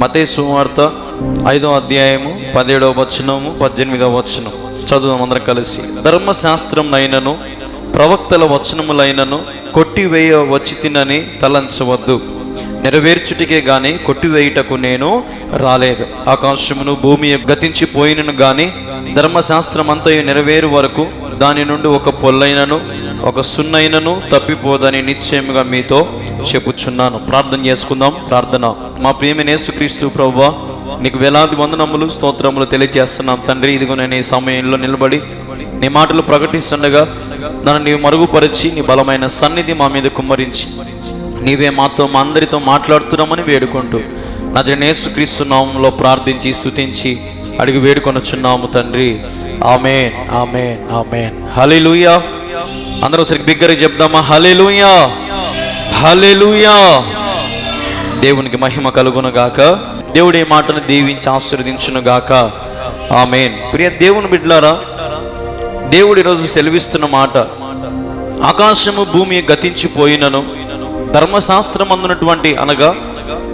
మత్తయి సువార్త 5వ అధ్యాయము 17వ వచనము 18వ వచనం చదువుదాం అందరం కలిసి. ధర్మశాస్త్రమునైనను ప్రవక్తల వచనములైనను కొట్టివేయ వచ్చితినని తలంచవద్దు, నెరవేర్చుటికే గాని కొట్టివేయుటకు నేను రాలేదు. ఆకాశమును భూమి గతించిపోయినను గాని ధర్మశాస్త్రం అంతయు నెరవేరు వరకు దాని నుండి ఒక పొల్లైనను ఒక సున్నైనను తప్పిపోదని నిశ్చయముగా మీతో చెప్పుచున్నాను. ప్రార్థన చేసుకుందాం. ప్రార్థన. మా ప్రియమైన యేసుక్రీస్తు ప్రభువా, నీకు వేలాది వందనములు స్తోత్రములు తెలియజేస్తున్నాం తండ్రి. ఇదిగో నేను ఈ సమయంలో నిలబడి నీ మాటలు ప్రకటిస్తుండగా నన్ను నీవు మరుగుపరిచి నీ బలమైన సన్నిధి మా మీద కుమ్మరించి నీవే మాతో మా అందరితో మాట్లాడుతున్నామని వేడుకుంటూ నజరేయుడైన యేసుక్రీస్తు నామములో ప్రార్థించి స్తుతించి అడిగి వేడుకొనుచున్నాము తండ్రి. ఆమేన్, ఆమేన్, ఆమేన్. హల్లెలూయా. అందరూ ఒకసారి బిగ్గరగా చెప్దామా? హల్లెలూయా, హల్లెలూయా. దేవునికి మహిమ కలుగును గాక. దేవుడి మాటను దీవించి ఆశీర్వదించును గాక. ఆమేన్. ప్రియ దేవుని బిడ్డలారా, దేవుడు ఈరోజు సెలవిస్తున్న మాట, ఆకాశము భూమి గతించిపోయినను ధర్మశాస్త్రం అందునటువంటి అనగా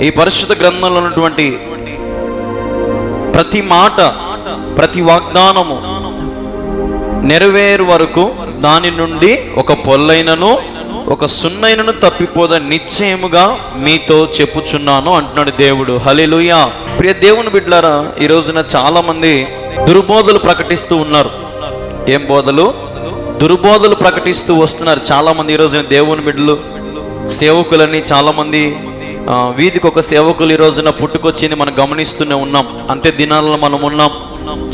ఈ పరిశుద్ధ గ్రంథంలో ఉన్నటువంటి ప్రతి మాట ప్రతి వాగ్దానము నెరవేరు వరకు దాని నుండి ఒక పొల్లైనను ఒక సున్నైనను తప్పిపోదని నిశ్చయముగా మీతో చెప్పుచున్నాను అంటున్నాడు దేవుడు. హల్లెలూయా. ప్రియ దేవుని బిడ్డలారా, ఈ రోజున చాలా మంది దుర్బోధలు ప్రకటిస్తూ ఉన్నారు. ఏం బోధలు? దుర్బోధలు ప్రకటిస్తూ వస్తున్నారు చాలా మంది. ఈ రోజున దేవుని బిడ్డలు సేవకులని చాలా మంది వీధికి ఒక సేవకులు ఈ రోజున పుట్టుకొచ్చింది మనం గమనిస్తూనే ఉన్నాం. అంతే దినాలలో మనం ఉన్నాం.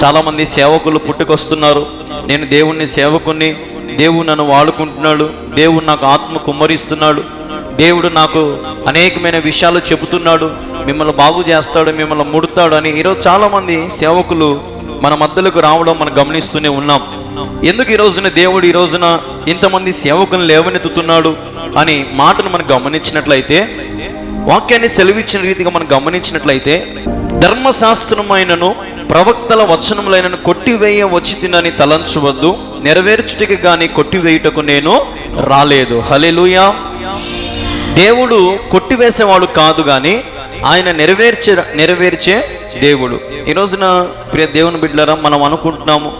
చాలా మంది సేవకులు పుట్టుకొస్తున్నారు. నేను దేవుణ్ణి సేవకుని, దేవుడు నన్ను వాడుకుంటున్నాడు, దేవుడు నాకు ఆత్మ కుమ్మరిస్తున్నాడు, దేవుడు నాకు అనేకమైన విషయాలు చెబుతున్నాడు, మిమ్మల్ని బాగు చేస్తాడు, మిమ్మల్ని ముడతాడు అని ఈరోజు చాలా మంది సేవకులు మన మధ్యలోకి రావడం మనం గమనిస్తూనే ఉన్నాం. ఎందుకు ఈ రోజున దేవుడు ఈ రోజున ఇంతమంది సేవకులను లేవనెత్తుతున్నాడు అని మాటను మనం గమనించినట్లయితే, వాక్యాన్ని సెలవిచ్చిన రీతిగా మనం గమనించినట్లయితే, ధర్మశాస్త్రమైనను ప్రవక్తల వచనములైనను కొట్టివేయ వచ్చితినని తలంచవద్దు, నెరవేర్చుటకి గాని కొట్టివేయుటకు నేను రాలేదు. హల్లెలూయా. దేవుడు కొట్టివేసేవాడు కాదు కానీ ఆయన నెరవేర్చే దేవుడు. ఈ రోజున ప్రియ దేవుని బిడ్డలారా, మనం అనుకుంటున్నాము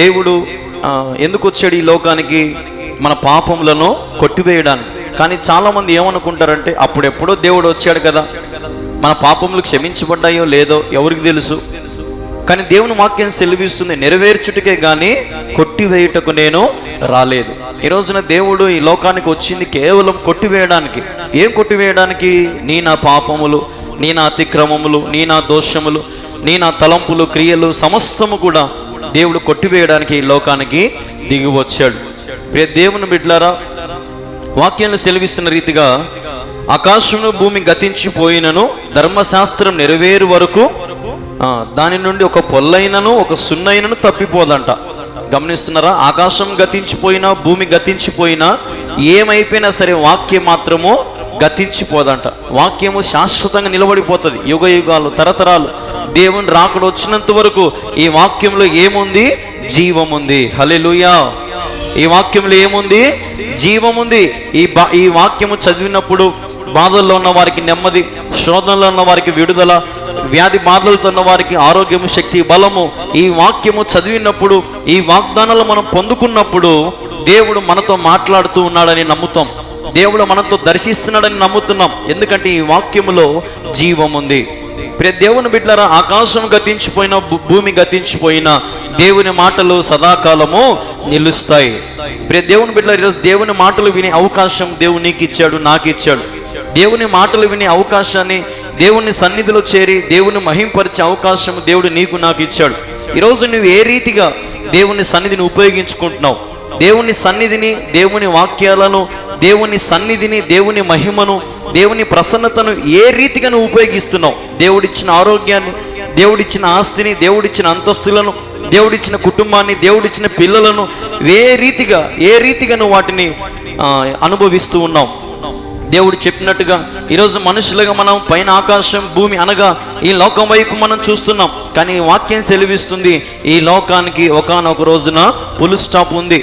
దేవుడు ఎందుకు వచ్చాడు ఈ లోకానికి? మన పాపములను కొట్టివేయడానికి. కానీ చాలామంది ఏమనుకుంటారంటే, అప్పుడెప్పుడో దేవుడు వచ్చాడు కదా, మన పాపములు క్షమించబడ్డాయో లేదో ఎవరికి తెలుసు. కానీ దేవుని వాక్యం సెలవిస్తుంది, నెరవేర్చుటకే కానీ కొట్టివేయుటకు నేను రాలేదు. ఈ రోజున దేవుడు ఈ లోకానికి వచ్చింది కేవలం కొట్టివేయడానికి. ఏం కొట్టివేయడానికి? నీ నా పాపములు, నీ నా అతిక్రమములు, నీ నా దోషములు, నీ నా తలంపులు, క్రియలు సమస్తము కూడా దేవుడు కొట్టివేయడానికి ఈ లోకానికి దిగి వచ్చాడు. ప్రియ దేవుని బిడ్డలారా, వాక్యాన్ని సెలవిస్తున్న రీతిగా ఆకాశమును భూమి గతించిపోయినను ధర్మశాస్త్రం నెరవేరు వరకు దాని నుండి ఒక పొల్లైనను ఒక సున్నైనను తప్పిపోదంట. గమనిస్తున్నారా? ఆకాశం గతించిపోయినా భూమి గతించిపోయినా ఏమైపోయినా సరే వాక్యం మాత్రము గతించిపోదంట. వాక్యము శాశ్వతంగా నిలబడిపోతుంది. యుగ యుగాలు తరతరాలు దేవుని రాకడ వచ్చినంత వరకు ఈ వాక్యంలో ఏముంది? జీవముంది. హల్లెలూయా. ఈ వాక్యంలో ఏముంది? జీవముంది. ఈ వాక్యము చదివినప్పుడు బాధల్లో ఉన్న వారికి నెమ్మది, శోధనలో ఉన్న వారికి విడుదల, వ్యాధి బాధలతో ఉన్న వారికి ఆరోగ్యము, శక్తి, బలము ఈ వాక్యము చదివినప్పుడు, ఈ వాగ్దానాలు మనం పొందుకున్నప్పుడు దేవుడు మనతో మాట్లాడుతూ ఉన్నాడని నమ్ముతాం. దేవుడు మనతో దర్శిస్తున్నాడని నమ్ముతున్నాం. ఎందుకంటే ఈ వాక్యములో జీవముంది. ప్రియ దేవుని బిడ్డలారా, ఆకాశం గతించిపోయినా భూమి గతించిపోయినా దేవుని మాటలు సదాకాలము నిలుస్తాయి. ప్రియ దేవుని బిడ్డలారా, ఈరోజు దేవుని మాటలు వినే అవకాశం దేవుడు నీకు ఇచ్చాడు, నాకు ఇచ్చాడు. దేవుని మాటలు వినే అవకాశాన్ని, దేవుని సన్నిధిలో చేరి దేవుని మహింపరిచే అవకాశం దేవుడు నీకు నాకు ఇచ్చాడు. ఈరోజు నువ్వు ఏ రీతిగా దేవుని సన్నిధిని ఉపయోగించుకుంటున్నావు? దేవుని సన్నిధిని, దేవుని వాక్యాలను, దేవుని సన్నిధిని, దేవుని మహిమను, దేవుని ప్రసన్నతను ఏ రీతిగా నువ్వు ఉపయోగిస్తున్నావు? దేవుడిచ్చిన ఆరోగ్యాన్ని, దేవుడిచ్చిన ఆస్తిని, దేవుడిచ్చిన అంతస్తులను, దేవుడిచ్చిన కుటుంబాన్ని, దేవుడిచ్చిన పిల్లలను ఏ రీతిగా నువ్వు వాటిని అనుభవిస్తూ ఉన్నావు? దేవుడు చెప్పినట్టుగా ఈరోజు మనుషులుగా మనం పైన ఆకాశం భూమి అనగా ఈ లోకం వైపు మనం చూస్తున్నాం. కానీ వాక్యం సెలవిస్తుంది, ఈ లోకానికి ఒకానొక రోజున ఫుల్ స్టాప్ ఉంది.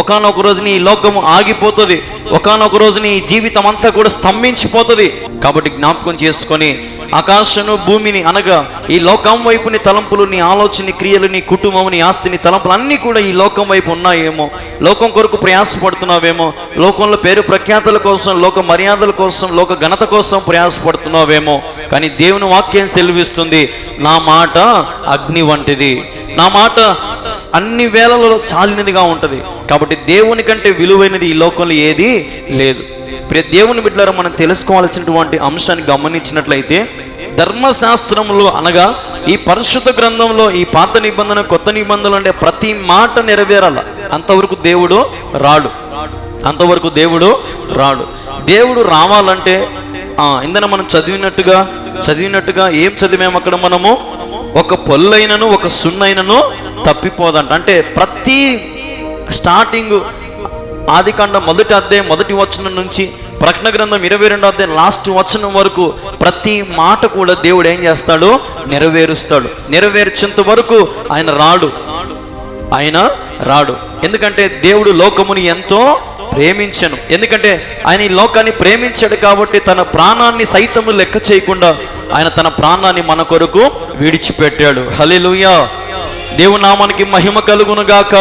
ఒకానొక రోజున ఈ లోకము ఆగిపోతుంది. ఒకానొక రోజున ఈ జీవితం అంతా కూడా స్తంభించిపోతుంది. కాబట్టి జ్ఞాపకం చేసుకొని ఆకాశను భూమిని అనగా ఈ లోకం వైపు నీ తలంపులు, నీ ఆలోచన, నీ క్రియలు, నీ కుటుంబం, నీ ఆస్తి, నీ తలంపులు అన్నీ కూడా ఈ లోకం వైపు ఉన్నాయేమో. లోకం కొరకు ప్రయాసపడుతున్నావేమో. లోకంలో పేరు ప్రఖ్యాతుల కోసం, లోక మర్యాదల కోసం, లోక ఘనత కోసం ప్రయాసపడుతున్నావేమో. కానీ దేవుని వాక్యం సెలవిస్తుంది, నా మాట అగ్ని వంటిది, నా మాట అన్ని వేళలలో చాలినదిగా ఉంటుంది. కాబట్టి దేవుని కంటే విలువైనది ఈ లోకంలో ఏది లేదు. ప్రియ దేవుని బిడ్డలారా, మనం తెలుసుకోవాల్సినటువంటి అంశాన్ని గమనించినట్లయితే ధర్మశాస్త్రంలో అనగా ఈ పరిశుద్ధ గ్రంథంలో ఈ పాత నిబంధన, కొత్త నిబంధనలు అంటే ప్రతి మాట నెరవేరాల. అంతవరకు దేవుడు రాడు. అంతవరకు దేవుడు రాడు. దేవుడు రావాలంటే ఇందన మనం చదివినట్టుగా ఏం చదివాము అక్కడ మనము? ఒక పొల్లైనను ఒక సున్నైనను తప్పిపోదంట. అంటే ప్రతి స్టార్టింగ్ ఆదికాండం 1వ అధ్యాయం 1వ వచనం నుంచి ప్రకటన గ్రంథం 22వ అధ్యాయం లాస్ట్ వచనం వరకు ప్రతి మాట కూడా దేవుడు ఏం చేస్తాడు? నెరవేరుస్తాడు. నెరవేర్చేంత వరకు ఆయన రాడు. ఎందుకంటే దేవుడు లోకముని ఎంతో ప్రేమించను. ఎందుకంటే ఆయన ఈ లోకాన్ని ప్రేమించాడు కాబట్టి తన ప్రాణాన్ని సైతము లెక్క చేయకుండా ఆయన తన ప్రాణాన్ని మన కొరకు విడిచిపెట్టాడు. హల్లెలూయా, దేవుని నామానికి మహిమ కలుగును గాక.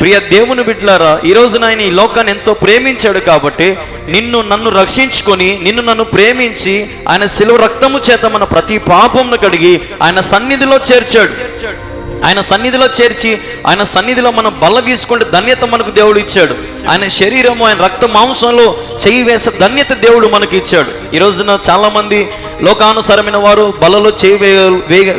ప్రియ దేవుని బిడ్డలారా, ఈ రోజున ఆయన ఈ లోకాన్ని ఎంతో ప్రేమించాడు కాబట్టి నన్ను రక్షించుకొని నన్ను ప్రేమించి ఆయన శిలువ రక్తము చేత మన ప్రతి పాపమును కడిగి ఆయన సన్నిధిలో చేర్చాడు. ఆయన సన్నిధిలో చేర్చి ఆయన సన్నిధిలో మనం బల్ల తీసుకుంటే ధన్యత మనకు దేవుడు ఇచ్చాడు. ఆయన శరీరము, ఆయన రక్త మాంసంలో చెయ్యి వేసే ధన్యత దేవుడు మనకి ఇచ్చాడు. ఈ రోజున చాలా మంది లోకానుసారమైన వారు బలలో చేయి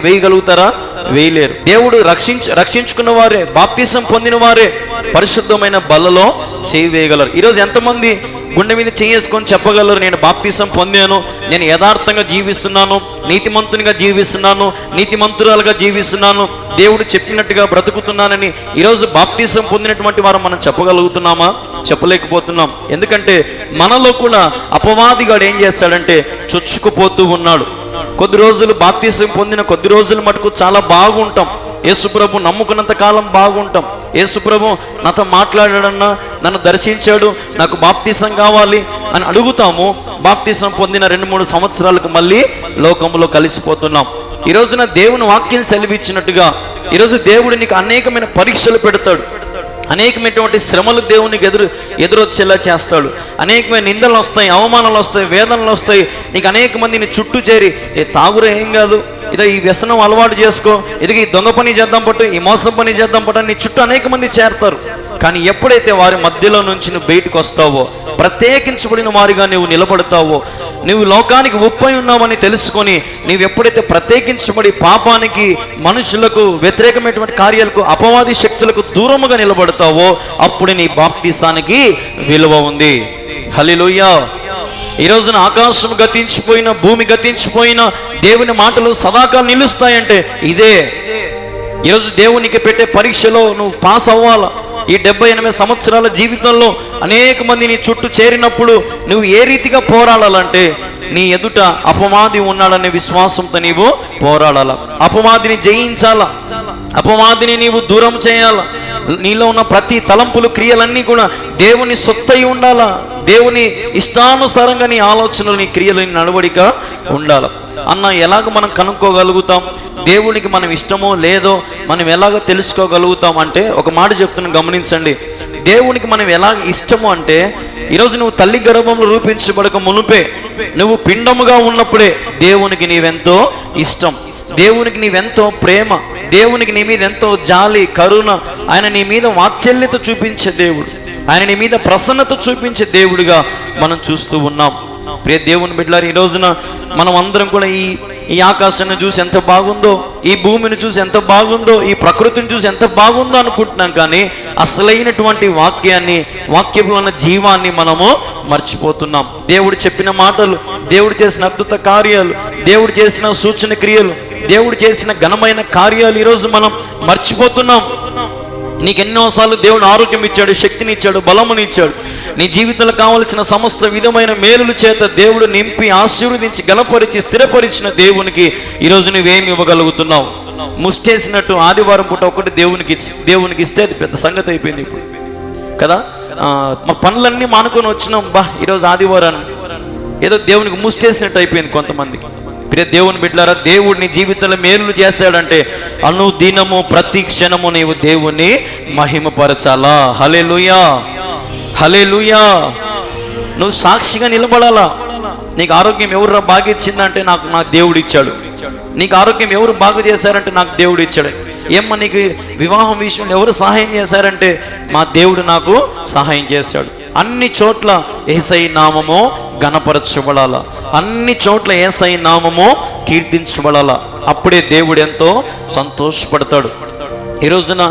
వేయగలుగుతారా? వేయలేరు. దేవుడు రక్షించుకున్న వారే, బాప్తిసం పొందిన వారే పరిశుద్ధమైన బలలో చేయి వేయగలరు. ఈరోజు ఎంతమంది గుండె మీద చేసుకొని చెప్పగలరు, నేను బాప్తిసం పొందాను, నేను యథార్థంగా జీవిస్తున్నాను, నీతిమంతునిగా జీవిస్తున్నాను, నీతిమంతురాలుగా జీవిస్తున్నాను, దేవుడు చెప్పినట్టుగా బ్రతుకుతున్నానని ఈరోజు బాప్తిసం పొందినటువంటి వారు మనం చెప్పగలుగుతున్నామా? చెప్పలేకపోతున్నాం. ఎందుకంటే మనలో కూడా అపవాదిగాడు ఏం చేస్తాడంటే చొచ్చుకుపోతూ ఉన్నాడు. కొద్ది రోజులు బాప్తిసం పొందిన కొద్ది రోజులు మటుకు చాలా బాగుంటాం. యేసుప్రభు నమ్ముకున్నంత కాలం బాగుంటాం. యేసుప్రభు నాతో మాట్లాడాడన్నా, నన్ను దర్శించాడు, నాకు బాప్తిసం కావాలి అని అడుగుతాము. బాప్తిసం పొందిన 2-3 సంవత్సరాలకు మళ్ళీ లోకంలో కలిసిపోతున్నాం. ఈ రోజున దేవుని వాక్యం సెలవిచ్చినట్టుగా ఈరోజు దేవుడు నీకు అనేకమైన పరీక్షలు పెడతాడు. అనేకమైనటువంటి శ్రమలు దేవునికి ఎదురొచ్చేలా చేస్తాడు. అనేకమైన నిందలు వస్తాయి, అవమానాలు వస్తాయి, వేదనలు వస్తాయి. నీకు అనేక మందిని చుట్టూ చేరి తాగురే ఏం కాదు, ఇదో ఈ వ్యసనం అలవాటు చేసుకో, ఇది ఈ దొంగ పని చేద్దాం పట్టు, ఈ మోసం పని చేద్దాం పట్టు, నీ చుట్టూ అనేక మంది చేరతారు. కానీ ఎప్పుడైతే వారి మధ్యలో నుంచి నువ్వు బయటకు వస్తావో, ప్రత్యేకించబడిన వారిగా నువ్వు నిలబడతావో, నువ్వు లోకానికి ఉప్పై ఉన్నావని తెలుసుకొని నువ్వు ఎప్పుడైతే ప్రత్యేకించబడి పాపానికి, మనుషులకు వ్యతిరేకమైనటువంటి కార్యాలకు, అపవాది శక్తులకు దూరముగా నిలబడతావో అప్పుడు నీ బాప్తిసానికి విలువ ఉంది. హల్లెలూయా. ఈ రోజున ఆకాశం గతించిపోయిన, భూమి గతించిపోయిన దేవుని మాటలు సదాకాలం నిలుస్తాయంటే ఇదే. ఈరోజు దేవునికి పెట్టే పరీక్షలో నువ్వు పాస్ అవ్వాలా. ఈ 78 సంవత్సరాల జీవితంలో అనేక మంది నీ చుట్టూ చేరినప్పుడు నువ్వు ఏ రీతిగా పోరాడాలంటే నీ ఎదుట అపవాది ఉన్నాడనే విశ్వాసంతో నీవు పోరాడాల. అపవాదిని జయించాలా, అపవాదిని నీవు దూరం చేయాలా. నీలో ఉన్న ప్రతి తలంపులు, క్రియలన్నీ కూడా దేవుని సొత్తై ఉండాలా. దేవుని ఇష్టానుసారంగా నీ ఆలోచనలు, నీ క్రియలు, నీ నడవడిక ఉండాలి. అన్న ఎలాగ మనం కనుక్కోగలుగుతాం దేవునికి మనం ఇష్టమో లేదో మనం ఎలాగ తెలుసుకోగలుగుతాం అంటే ఒక మాట చెప్తున్నాను, గమనించండి. దేవునికి మనం ఎలాగ ఇష్టము అంటే ఈరోజు నువ్వు తల్లి గర్భంలో రూపించబడక మునుపే, నువ్వు పిండముగా ఉన్నప్పుడే దేవునికి నీవెంతో ఇష్టం, దేవునికి నీవెంతో ప్రేమ, దేవునికి నీ మీద ఎంతో జాలి, కరుణ, ఆయన నీ మీద వాత్సల్యత చూపించే దేవుడు, ఆయన నీ మీద ప్రసన్నత చూపించే దేవుడిగా మనం చూస్తూ ఉన్నాం. ప్రియ దేవుని బిడ్డలారా, ఈ రోజున మనం అందరం కూడా ఈ ఆకాశాన్ని చూసి ఎంత బాగుందో, ఈ భూమిని చూసి ఎంత బాగుందో, ఈ ప్రకృతిని చూసి ఎంత బాగుందో అనుకుంటున్నాం. కానీ అసలైనటువంటి వాక్యాన్ని, వాక్యంలో ఉన్న జీవాన్ని మనము మర్చిపోతున్నాం. దేవుడు చెప్పిన మాటలు, దేవుడు చేసిన అద్భుత కార్యాలు, దేవుడు చేసిన సూచన క్రియలు, దేవుడు చేసిన ఘనమైన కార్యాలు ఈరోజు మనం మర్చిపోతున్నాం. నీకు ఎన్నోసార్లు దేవుడు ఆరోగ్యం ఇచ్చాడు, శక్తిని ఇచ్చాడు, బలముని ఇచ్చాడు. నీ జీవితంలో కావలసిన సమస్త విధమైన మేలుల చేత దేవుడు నింపి, ఆశీర్వదించి, గణపరిచి, స్థిరపరిచిన దేవునికి ఈరోజు నువ్వేమి ఇవ్వగలుగుతున్నావు? ముష్టేసినట్టు ఆదివారం పూట ఒకటి దేవునికి ఇస్తే అది పెద్ద సంగతి అయిపోయింది ఇప్పుడు కదా. మా పనులన్నీ మానుకొని వచ్చినాం, ఈరోజు ఆదివారం ఏదో దేవునికి ముష్టేసినట్టు అయిపోయింది కొంతమందికి. ప్రియ దేవుని బిడ్డలారా, దేవుడు నీ జీవితంలో మేలు చేస్తాడంటే అనుదినము ప్రతి క్షణము నీవు దేవుని మహిమపరచాలా. హల్లెలూయా, హల్లెలూయా. నువ్వు సాక్షిగా నిలబడాలా. నీకు ఆరోగ్యం ఎవరు బాగా ఇచ్చిందంటే నాకు దేవుడు ఇచ్చాడు. నీకు ఆరోగ్యం ఎవరు బాగా చేశారంటే నాకు దేవుడు ఇచ్చాడు. ఏమ్మా నీకు వివాహం విషయంలో ఎవరు సహాయం చేశారంటే మా దేవుడు నాకు సహాయం చేశాడు. అన్ని చోట్ల యేసయ్య నామము ఘనపరచబడాల, అన్ని చోట్ల యేసయ్య నామము కీర్తించబడాల. అప్పుడే దేవుడు ఎంతో సంతోషపడతాడు. ఈ రోజున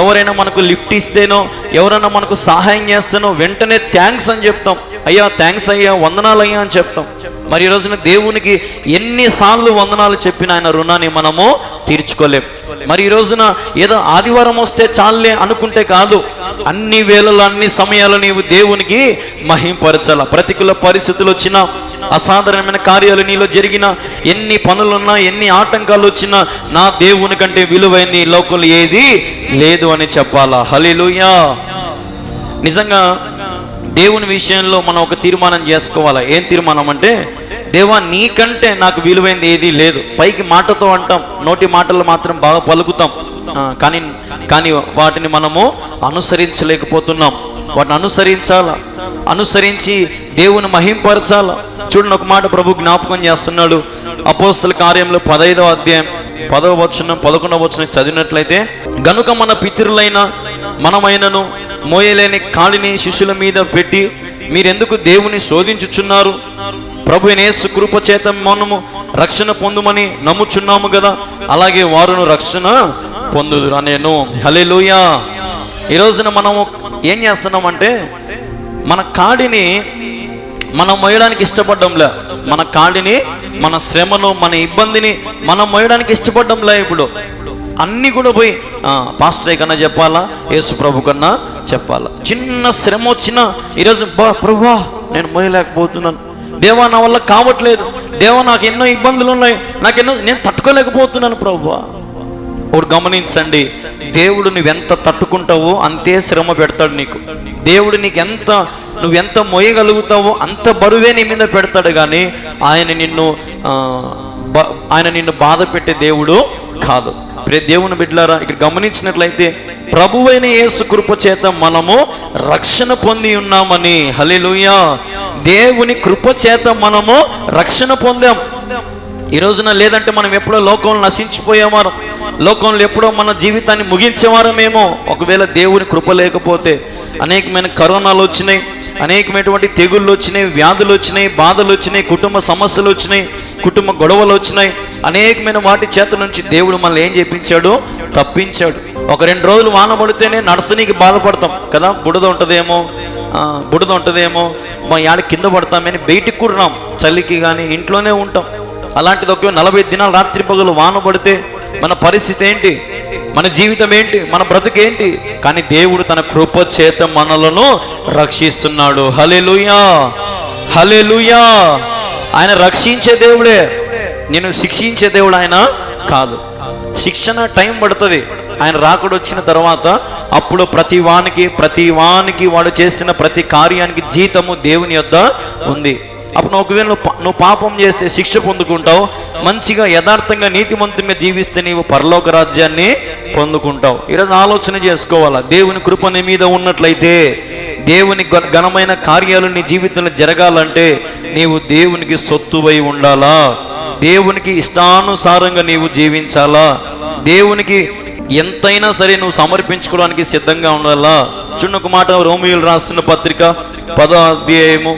ఎవరైనా మనకు లిఫ్ట్ ఇస్తేనో, ఎవరైనా మనకు సహాయం చేస్తేనో వెంటనే థ్యాంక్స్ అని చెప్తాం. అయ్యా థ్యాంక్స్ అయ్యా, వందనాలు అయ్యా అని చెప్తాం. మరి ఈ రోజున దేవునికి ఎన్నిసార్లు వందనాలు చెప్పిన ఆయన రుణాన్ని మనము తీర్చుకోలేం. మరి ఈ రోజున ఏదో ఆదివారం వస్తే చాలే అనుకుంటే కాదు, అన్ని వేళల్లో అన్ని సమయాల్లో నీవు దేవునికి మహింపరచాల. ప్రతికూల పరిస్థితులు వచ్చినా, అసాధారణమైన కార్యాలు నీలో జరిగిన, ఎన్ని పనులున్నా, ఎన్ని ఆటంకాలు వచ్చినా నా దేవుని కంటే విలువైన ఈ లోకంలో ఏది లేదు అని చెప్పాలా. హల్లెలూయా. నిజంగా దేవుని విషయంలో మనం ఒక తీర్మానం చేసుకోవాలా. ఏం తీర్మానం అంటే, దేవా నీకంటే నాకు విలువైనది ఏదీ లేదు. పైకి మాటతో అంటాం, నోటి మాటలు మాత్రం బాగా పలుకుతాం, కానీ వాటిని మనము అనుసరించలేకపోతున్నాం. వాటిని అనుసరించాలా, అనుసరించి దేవుని మహింపరచాలా. చూడండి, ఒక మాట ప్రభు జ్ఞాపకం చేస్తున్నాడు. అపోస్తల కార్యంలో 15వ అధ్యాయం 10వ వచనం 11వ వచనం చదివినట్లయితే, గనుక మన పితరులైన మనమైనను మోయలేని కాడిని శిష్యుల మీద పెట్టి మీరెందుకు దేవుని శోధించుచున్నారు? ప్రభు యేసు కృప చేత మనము రక్షణ పొందుమని నమ్ముచున్నాము కదా, అలాగే వారును రక్షణ పొందుదురు అనేను. హల్లెలూయా. ఈ రోజున మనము ఏం చేస్తున్నామంటే, మన కాడిని మనం మోయడానికి ఇష్టపడ్డంలే. మన కాడిని, మన శ్రమను, మన ఇబ్బందిని మనం మోయడానికి ఇష్టపడ్డంలే. ఇప్పుడు అన్నీ కూడా పోయి పాస్టర్ కన్నా చెప్పాలా, యేసు ప్రభు కన్నా చెప్పాలా. చిన్న శ్రమ వచ్చినా ఈరోజు ప్రభువా నేను మోయలేకపోతున్నాను, దేవా నా వల్ల కావట్లేదు, దేవా నాకు ఎన్నో ఇబ్బందులు ఉన్నాయి, నేను తట్టుకోలేకపోతున్నాను ప్రభువా. ఒకటి గమనించండి, దేవుడు నువ్వెంత తట్టుకుంటావో అంతే శ్రమ పెడతాడు నీకు. దేవుడు నువ్వెంత మోయగలుగుతావో అంత బరువే నీ మీద పెడతాడు. కానీ ఆయన నిన్ను బాధ పెట్టే దేవుడు కాదు. దేవుని బిడ్డలారా, ఇక్కడ గమనించినట్లయితే ప్రభువైన యేసు కృప చేత మనము రక్షణ పొంది ఉన్నామని. హల్లెలూయా. దేవుని కృప చేత మనము రక్షణ పొందాం. ఈ రోజున లేదంటే మనం ఎప్పుడో లోకంలో నశించిపోయేవారం, లోకంలో ఎప్పుడో మన జీవితాన్ని ముగించేవారమేమో. ఒకవేళ దేవుని కృప లేకపోతే అనేకమైన కరోనాలు వచ్చినాయి, అనేకమైనటువంటి తెగుళ్ళు వచ్చినాయి, వ్యాధులు వచ్చినాయి, బాధలు వచ్చినాయి, కుటుంబ సమస్యలు వచ్చినాయి, కుటుంబ గొడవలు వచ్చినాయి. అనేకమైన వాటి చేత నుంచి దేవుడు మనల్ని ఏం చేపించాడు? తప్పించాడు. ఒక 2 రోజులు వాన పడితేనే నడసనీకి బాధపడతాం కదా, బుడద ఉంటుందేమో మా యాడ కింద పడతామని బయటికి కూడా రాం, చలికి కానీ ఇంట్లోనే ఉంటాం. అలాంటిది ఒక 40 దినాలు రాత్రి పగలు వాన పడితే మన పరిస్థితి ఏంటి? మన జీవితం ఏంటి? మన బ్రతుకేంటి? కానీ దేవుడు తన కృప చేత మనలను రక్షిస్తున్నాడు. హల్లెలూయా, హల్లెలూయా. ఆయన రక్షించే దేవుడే, నేను శిక్షించే దేవుడు ఆయన కాదు. శిక్షణ టైం పడుతుంది. ఆయన రాకడ వచ్చిన తర్వాత అప్పుడు ప్రతి వానికి వాడు చేసిన ప్రతి కార్యానికి జీతము దేవుని యొద్ద ఉంది. అప్పుడు ఒకవేళ నువ్వు పాపం చేస్తే శిక్ష పొందుకుంటావు, మంచిగా యథార్థంగా నీతిమంతంగా జీవిస్తే నీవు పరలోక రాజ్యాన్ని పొందుకుంటావు. ఈరోజు ఆలోచన చేసుకోవాలా, దేవుని కృప నీ మీద ఉన్నట్లయితే, దేవుని ఘనమైన కార్యాలు నీ జీవితంలో జరగాలంటే నీవు దేవునికి సొత్తువై ఉండాలా, దేవునికి ఇష్టానుసారంగా నీవు జీవించాలా, దేవునికి ఎంతైనా సరే నువ్వు సమర్పించుకోవడానికి సిద్ధంగా ఉండాలా. చూడండి, ఒక మాట రోమియోలు రాసిన పత్రిక 10వ అధ్యాయము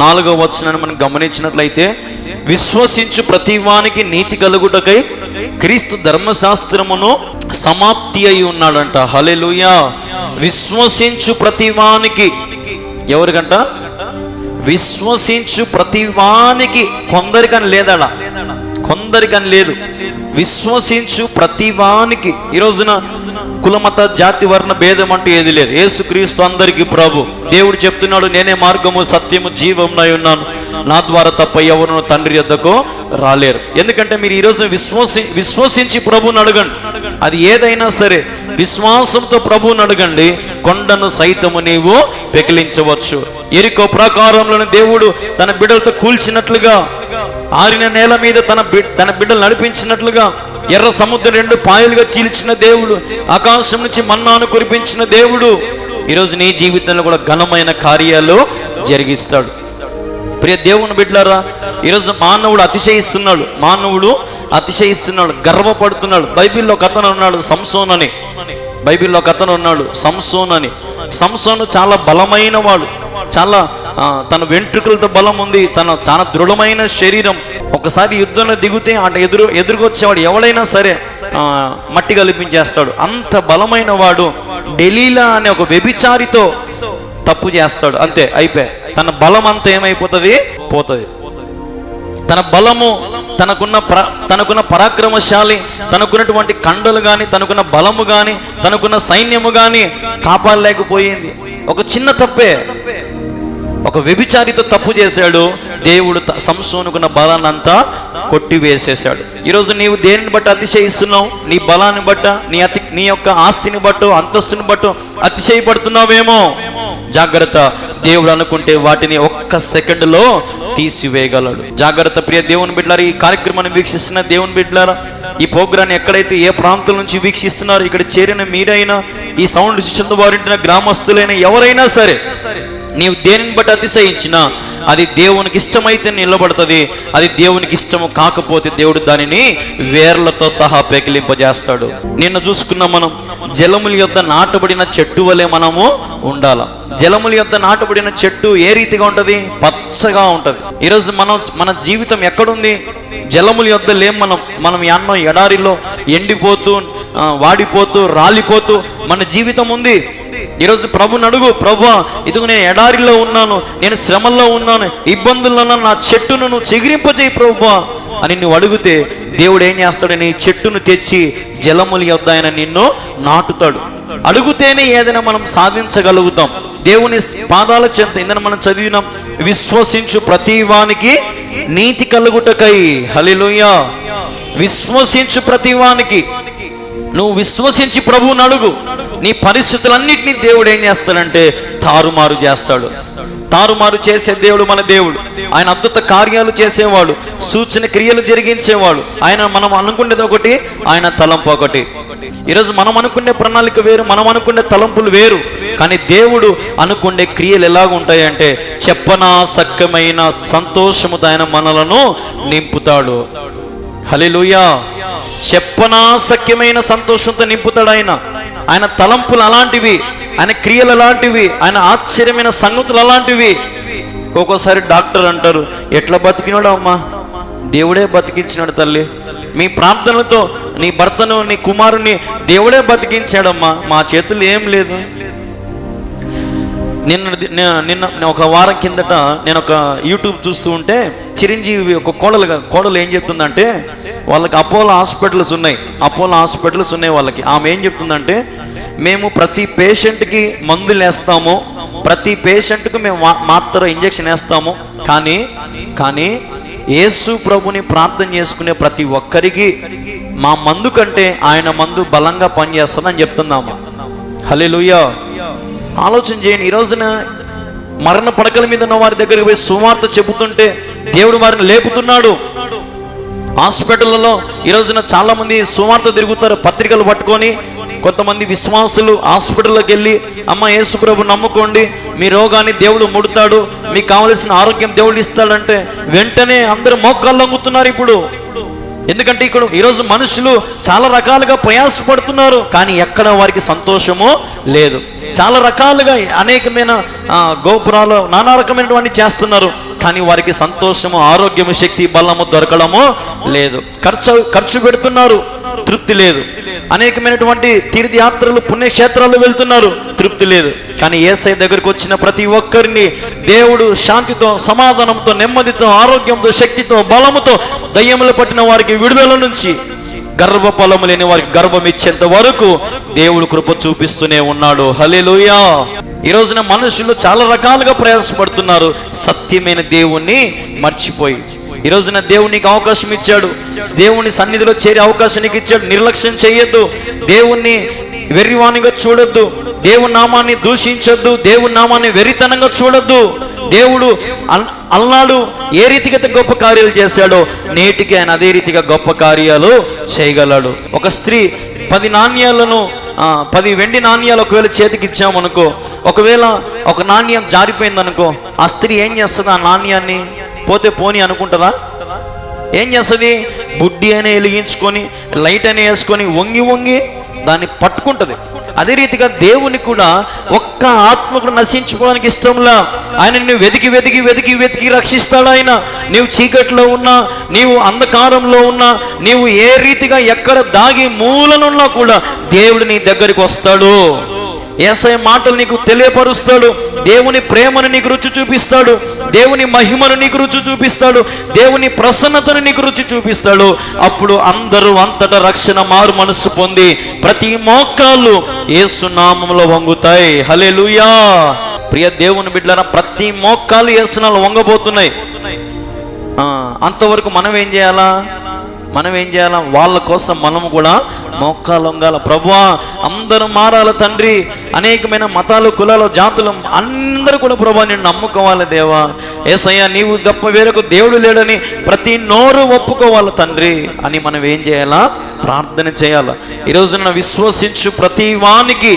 4వ వచనాన్ని మనం గమనించినట్లయితే, విశ్వసించు ప్రతి వానికి నీతి కలుగుటకై క్రీస్తు ధర్మశాస్త్రమును సమాప్తి అయి ఉన్నాడంట. హల్లెలూయా. విశ్వసించు ప్రతి వానికి, ఎవరికంట? విశ్వసించు ప్రతి వానికి. కొందరికని లేదడా, కొందరికని లేదు. విశ్వసించు ప్రతి వానికి. ఈ రోజున కులమత జాతి వర్ణ భేదం అంటూ ఏది లేదు. యేసుక్రీస్తు అందరికీ ప్రభు. దేవుడు చెప్తున్నాడు, నేనే మార్గము సత్యము జీవమునై ఉన్నాను, నా ద్వారా తప్ప ఎవరు తండ్రి యొద్దకు రాలేరు. ఎందుకంటే మీరు ఈరోజు విశ్వసించి ప్రభువుని అడగండి. అది ఏదైనా సరే విశ్వాసంతో ప్రభువుని అడగండి, కొండను సైతము నీవు పెకిలించవచ్చు. ఎరికో ప్రాకారంలోని దేవుడు తన బిడ్డలతో కూల్చినట్లుగా ఆరిన నేల మీద తన బిడ్డలు నడిపించినట్లుగా ఎర్ర సముద్రం 2 పాయలుగా చీల్చిన దేవుడు, ఆకాశం నుంచి మన్నాను కురిపించిన దేవుడు ఈరోజు నీ జీవితంలో కూడా ఘనమైన కార్యాలు జరిగిస్తాడు. ప్రియ దేవుని బిడ్డలారా, ఈరోజు మానవుడు అతిశయిస్తున్నాడు, గర్వపడుతున్నాడు. బైబిల్లో ఒక అతను ఉన్నాడు సంసోన్ అని. సంసోను చాలా బలమైన వాడు, చాలా తన వెంట్రుకలతో బలం ఉంది, చాలా దృఢమైన శరీరం. ఒకసారి యుద్ధంలో దిగితే అంటే ఎదురుకొచ్చేవాడు ఎవడైనా సరే మట్టి కలిపించేస్తాడు. అంత బలమైన వాడు డెలీలా అనే ఒక వ్యభిచారితో తప్పు చేస్తాడు, అంతే అయిపోయి తన బలం అంతా ఏమైపోతుంది, పోతుంది. తన బలము, తనకున్న పరాక్రమశాలి, తనకున్నటువంటి కండలు కానీ, తనకున్న బలము కానీ, తనకున్న సైన్యము కానీ కాపాడలేకపోయింది. ఒక చిన్న తప్పే, ఒక వ్యభిచారితో తప్పు చేశాడు. దేవుడు సంసోనుకున్న బలాన్ని అంతా కొట్టివేసేశాడు. ఈరోజు నీవు దేనిని బట్టి అతిశయిస్తున్నావు? నీ బలాన్ని బట్ట, నీ యొక్క ఆస్తిని బట్టో అంతస్తుని బట్టో అతిశయపడుతున్నావేమో. జాగ్రత్త, దేవుడు అనుకుంటే వాటిని ఒక్క సెకండ్లో తీసివేయగలడు. జాగ్రత్త ప్రియ దేవుని బిడ్డలారా, ఈ కార్యక్రమాన్ని వీక్షిస్తున్న దేవుని బిడ్డలారా, ఈ ప్రోగ్రాన్ని ఎక్కడైతే ఏ ప్రాంతం నుంచి వీక్షిస్తున్నారు, ఇక్కడ చేరిన మీరైనా, ఈ సౌండ్ శిష్యుల వారింటిన గ్రామస్తులైన ఎవరైనా సరే, నీవు దేనిని బట్టి అతిశయించినా అది దేవునికి ఇష్టమైతే నిలబడుతుంది. అది దేవునికి ఇష్టము కాకపోతే దేవుడు దానిని వేర్లతో సహా పెకిలింపజేస్తాడు. నిన్న చూసుకున్నాం, మనం జలముల యొద్ద నాటబడిన చెట్టు వలె మనము ఉండాల. జలముల యొద్ద నాటబడిన చెట్టు ఏ రీతిగా ఉంటది? పచ్చగా ఉంటది. ఈరోజు మన జీవితం ఎక్కడుంది? జలముల యొద్ద లేం. మనం ఎన్నో ఎడారిలో ఎండిపోతూ, వాడిపోతూ, రాలిపోతూ మన జీవితం ఉంది. ఈరోజు ప్రభుని అడుగు, ప్రభువా ఇదిగో నేను ఎడారిలో ఉన్నాను, నేను శ్రమల్లో ఉన్నాను, ఇబ్బందుల్లో ఉన్నాను, నా చెట్టును నువ్వు చిగురింపజేయి ప్రభువా అని నువ్వు అడిగితే దేవుడు ఏం చేస్తాడు? నీ చెట్టును తెచ్చి జలముల యొద్ద ఆయన నిన్ను నాటుతాడు. అడుగుతేనే ఏదైనా మనం సాధించగలుగుతాం. దేవుని పాదాల చెంత ఇందని మనం చదివినాం, విశ్వసించు ప్రతి వానికి నీతి కలుగుటకై. హల్లెలూయా. విశ్వసించు ప్రతి వానికి. నువ్వు విశ్వసించి ప్రభువుని అడుగు, నీ పరిస్థితులన్నింటినీ దేవుడు ఏం చేస్తాడంటే తారుమారు చేస్తాడు. తారుమారు చేసే దేవుడు మన దేవుడు. ఆయన అద్భుత కార్యాలు చేసేవాడు, సూచన క్రియలు జరిగించేవాడు. మనం అనుకునేది ఒకటి, ఆయన తలంపు ఒకటి. ఈరోజు మనం అనుకునే ప్రణాళిక వేరు, మనం అనుకునే తలంపులు వేరు. కానీ దేవుడు అనుకునే క్రియలు ఎలాగ ఉంటాయంటే చెప్పనా సఖ్యమైన సంతోషముతో ఆయన మనలను నింపుతాడు. హల్లెలూయా. చెప్పనా సఖ్యమైన సంతోషంతో నింపుతాడు ఆయన తలంపులు అలాంటివి, ఆయన క్రియలు అలాంటివి, ఆయన ఆశ్చర్యమైన సంగతులు అలాంటివి. ఒక్కోసారి డాక్టర్ అంటారు, ఎట్లా బతికినాడు అమ్మా? దేవుడే బతికించినాడు తల్లి. మీ ప్రార్థనలతో నీ భర్తను, నీ కుమారుని దేవుడే బతికించాడమ్మా, మా చేతులు ఏం లేదు. నిన్న ఒక వారం కిందట నేను ఒక యూట్యూబ్ చూస్తూ ఉంటే చిరంజీవి ఒక కోడలు ఏం చెప్తుందంటే, వాళ్ళకి అపోలో హాస్పిటల్స్ ఉన్నాయి వాళ్ళకి. ఆమె ఏం చెప్తుందంటే, మేము ప్రతి పేషెంట్కి మందులు వేస్తాము, ప్రతి పేషెంట్కి మేము మాత్ర ఇంజెక్షన్ వేస్తాము, కానీ యేసు ప్రభుని ప్రార్థన చేసుకునే ప్రతి ఒక్కరికి మా మందు కంటే ఆయన మందు బలంగా పనిచేస్తుందని చెప్తున్నాము. హల్లెలూయా. ఆలోచన చేయండి. ఈ రోజున మరణ పడకల మీద ఉన్న వారి దగ్గరికి పోయి సువార్త చెబుతుంటే దేవుడు వారిని లేపుతున్నాడు. హాస్పిటల్లో ఈ రోజున చాలా మంది సువార్త తిరుగుతారు పత్రికలు పట్టుకొని. కొంతమంది విశ్వాసులు హాస్పిటల్లోకి వెళ్ళి, అమ్మ యేసు ప్రభు నమ్ముకోండి, మీ రోగాన్ని దేవుడు ముడతాడు, మీకు కావలసిన ఆరోగ్యం దేవుడు ఇస్తాడంటే వెంటనే అందరూ మోకాళ్ళు లొంగుతున్నారు ఇప్పుడు. ఎందుకంటే ఇక్కడ ఈరోజు మనుషులు చాలా రకాలుగా ప్రయాసపడుతున్నారు, కానీ ఎక్కడ వారికి సంతోషము లేదు. చాలా రకాలుగా అనేకమైన గోపురాలు నానా రకమైనటువంటి చేస్తున్నారు, కానీ వారికి సంతోషము, ఆరోగ్యము, శక్తి, బలము దొరకడము లేదు. ఖర్చు పెడుతున్నారు, తృప్తి లేదు. అనేకమైనటువంటి తీర్థయాత్రలు, పుణ్యక్షేత్రాలు వెళ్తున్నారు, తృప్తి లేదు. కానీ యేసయ్య దగ్గరికి వచ్చిన ప్రతి ఒక్కరిని దేవుడు శాంతితో, సమాధానంతో, నెమ్మదితో, ఆరోగ్యంతో, శక్తితో, బలముతో, దయ్యములు పట్టిన వారికి విడుదల నుంచి, గర్భఫలము లేని వారికి గర్భం ఇచ్చేంత వరకు దేవుడు కృప చూపిస్తూనే ఉన్నాడు. హల్లెలూయా. ఈ రోజున మనుషులు చాలా రకాలుగా ప్రయాసపడుతున్నారు, సత్యమైన దేవుణ్ణి మర్చిపోయి. ఈ రోజున దేవుడు నీకు అవకాశం ఇచ్చాడు, దేవుని సన్నిధిలో చేరే అవకాశం నీకు ఇచ్చాడు. నిర్లక్ష్యం చేయొద్దు, దేవుణ్ణి వెర్రివాణిగా చూడొద్దు, దేవుని నామాన్ని దూషించొద్దు, దేవుని నామాన్ని వెరితనంగా చూడొద్దు. దేవుడు అల్నాడు ఏ రీతిగా గొప్ప కార్యాలు చేశాడో నేటికి ఆయన అదే రీతిగా గొప్ప కార్యాలు చేయగలడు. ఒక స్త్రీ 10 నాణ్యాలను 10 వెండి నాణ్యాలు ఒకవేళ చేతికి ఇచ్చామనుకో, ఒకవేళ ఒక నాణ్యం జారిపోయిందనుకో, ఆ స్త్రీ ఏం చేస్తుంది? ఆ నాణ్యాన్ని పోతే పోని అనుకుంటుందా? ఏం చేస్తుంది? బుడ్డి అని వెలిగించుకొని లైట్ అని వేసుకొని వంగి వంగి దాన్ని పట్టుకుంటుంది. అదే రీతిగా దేవుని కూడా ఒక్క ఆత్మ కూడా నశించుకోవడానికి ఇష్టంలా. ఆయన నిన్ను వెతికి వెతికి వెతికి వెతికి రక్షిస్తాడు. ఆయన నీవు చీకట్లో ఉన్నా, నీవు అంధకారంలో ఉన్నా, నీవు ఏ రీతిగా ఎక్కడ దాగి మూలనున్నా కూడా దేవుడు నీ దగ్గరికి వస్తాడు. యేసయ్య మాటలు నీకు తెలియపరుస్తాడు. దేవుని ప్రేమను నీకు రుచి చూపిస్తాడు. దేవుని మహిమను నీకు రుచి చూపిస్తాడు. దేవుని ప్రసన్నతను నీకు రుచి చూపిస్తాడు. అప్పుడు అందరూ అంతటా రక్షణ మారు మనస్సు పొంది ప్రతి మోకాళ్ళు యేసు నామములో వంగుతాయి. హల్లెలూయా. ప్రియ దేవుని బిడ్డలారా, ప్రతి మోకాళ్ళు యేసు నామములో వంగబోతున్నాయి. అంతవరకు మనం ఏం చేయాలా? వాళ్ళ కోసం మనము కూడా మోకాలు వంగాల. ప్రభువా, అందరూ మారాల తండ్రి. అనేకమైన మతాలు, కులాలు, జాతులు అందరూ కూడా ప్రభువా నిన్ను నమ్ముకోవాలి దేవా. యేసయ్యా, నీవు గొప్ప వేరొక దేవుడు లేడని ప్రతి నోరు ఒప్పుకోవాలి తండ్రి అని మనం ఏం చేయాలా? ప్రార్థన చేయాలి. ఈరోజున విశ్వసించు ప్రతి వానికి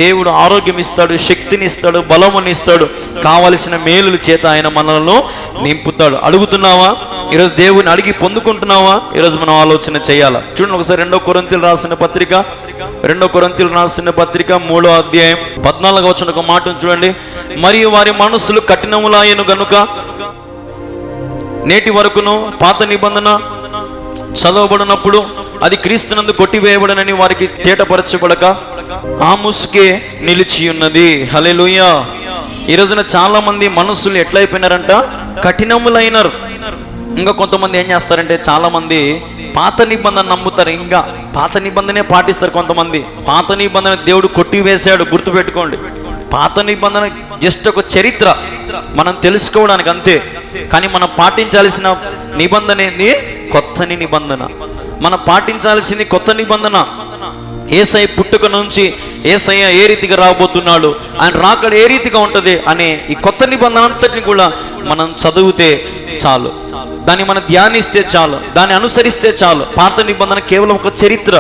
దేవుడు ఆరోగ్యం ఇస్తాడు, శక్తిని ఇస్తాడు, బలముని ఇస్తాడు. కావలసిన మేలుల చేత ఆయన మనలను నింపుతాడు. అడుగుతున్నావా? ఈరోజు దేవుని అడిగి పొందుకుంటున్నావా? ఈరోజు మనం ఆలోచన చేయాలా. చూడండి ఒకసారి 2 కొరింథీయులకు రాసిన పత్రిక 3వ అధ్యాయం 14వ వచనం ఒక మాట చూడండి. మరియు వారి మనస్సులు కఠినములాయను గనుక నేటి వరకును పాత నిబంధన చదవబడినప్పుడు అది క్రీస్తునందు కొట్టివేయబడనని వారికి తేటపరచబడక ఆ ముసుకే నిలిచి ఉన్నది. హల్లెలూయా. ఈ రోజున చాలా మంది మనస్సులు ఎట్లయిపోయినారంట? కఠినములైనారు. ఇంకా కొంతమంది ఏం చేస్తారంటే, చాలా మంది పాత నిబంధన నమ్ముతారు, ఇంకా పాత నిబంధనే పాటిస్తారు. కొంతమంది పాత నిబంధన దేవుడు కొట్టివేశాడు. గుర్తుపెట్టుకోండి, పాత నిబంధన జస్ట్ ఒక చరిత్ర, మనం తెలుసుకోవడానికి అంతే. కానీ మనం పాటించాల్సిన నిబంధన ఏంది? కొత్త నిబంధన. మనం పాటించాల్సింది కొత్త నిబంధన. యేసయ్య పుట్టుక నుంచి యేసయ్య ఏ రీతిగా రాబోతున్నాడు, ఆయన రాకడ ఏ రీతిగా ఉంటుంది అనే ఈ కొత్త నిబంధన అంతటిని కూడా మనం చదివితే చాలు, దాన్ని మనం ధ్యానిస్తే చాలు, దాన్ని అనుసరిస్తే చాలు. పాత నిబంధన కేవలం ఒక చరిత్ర.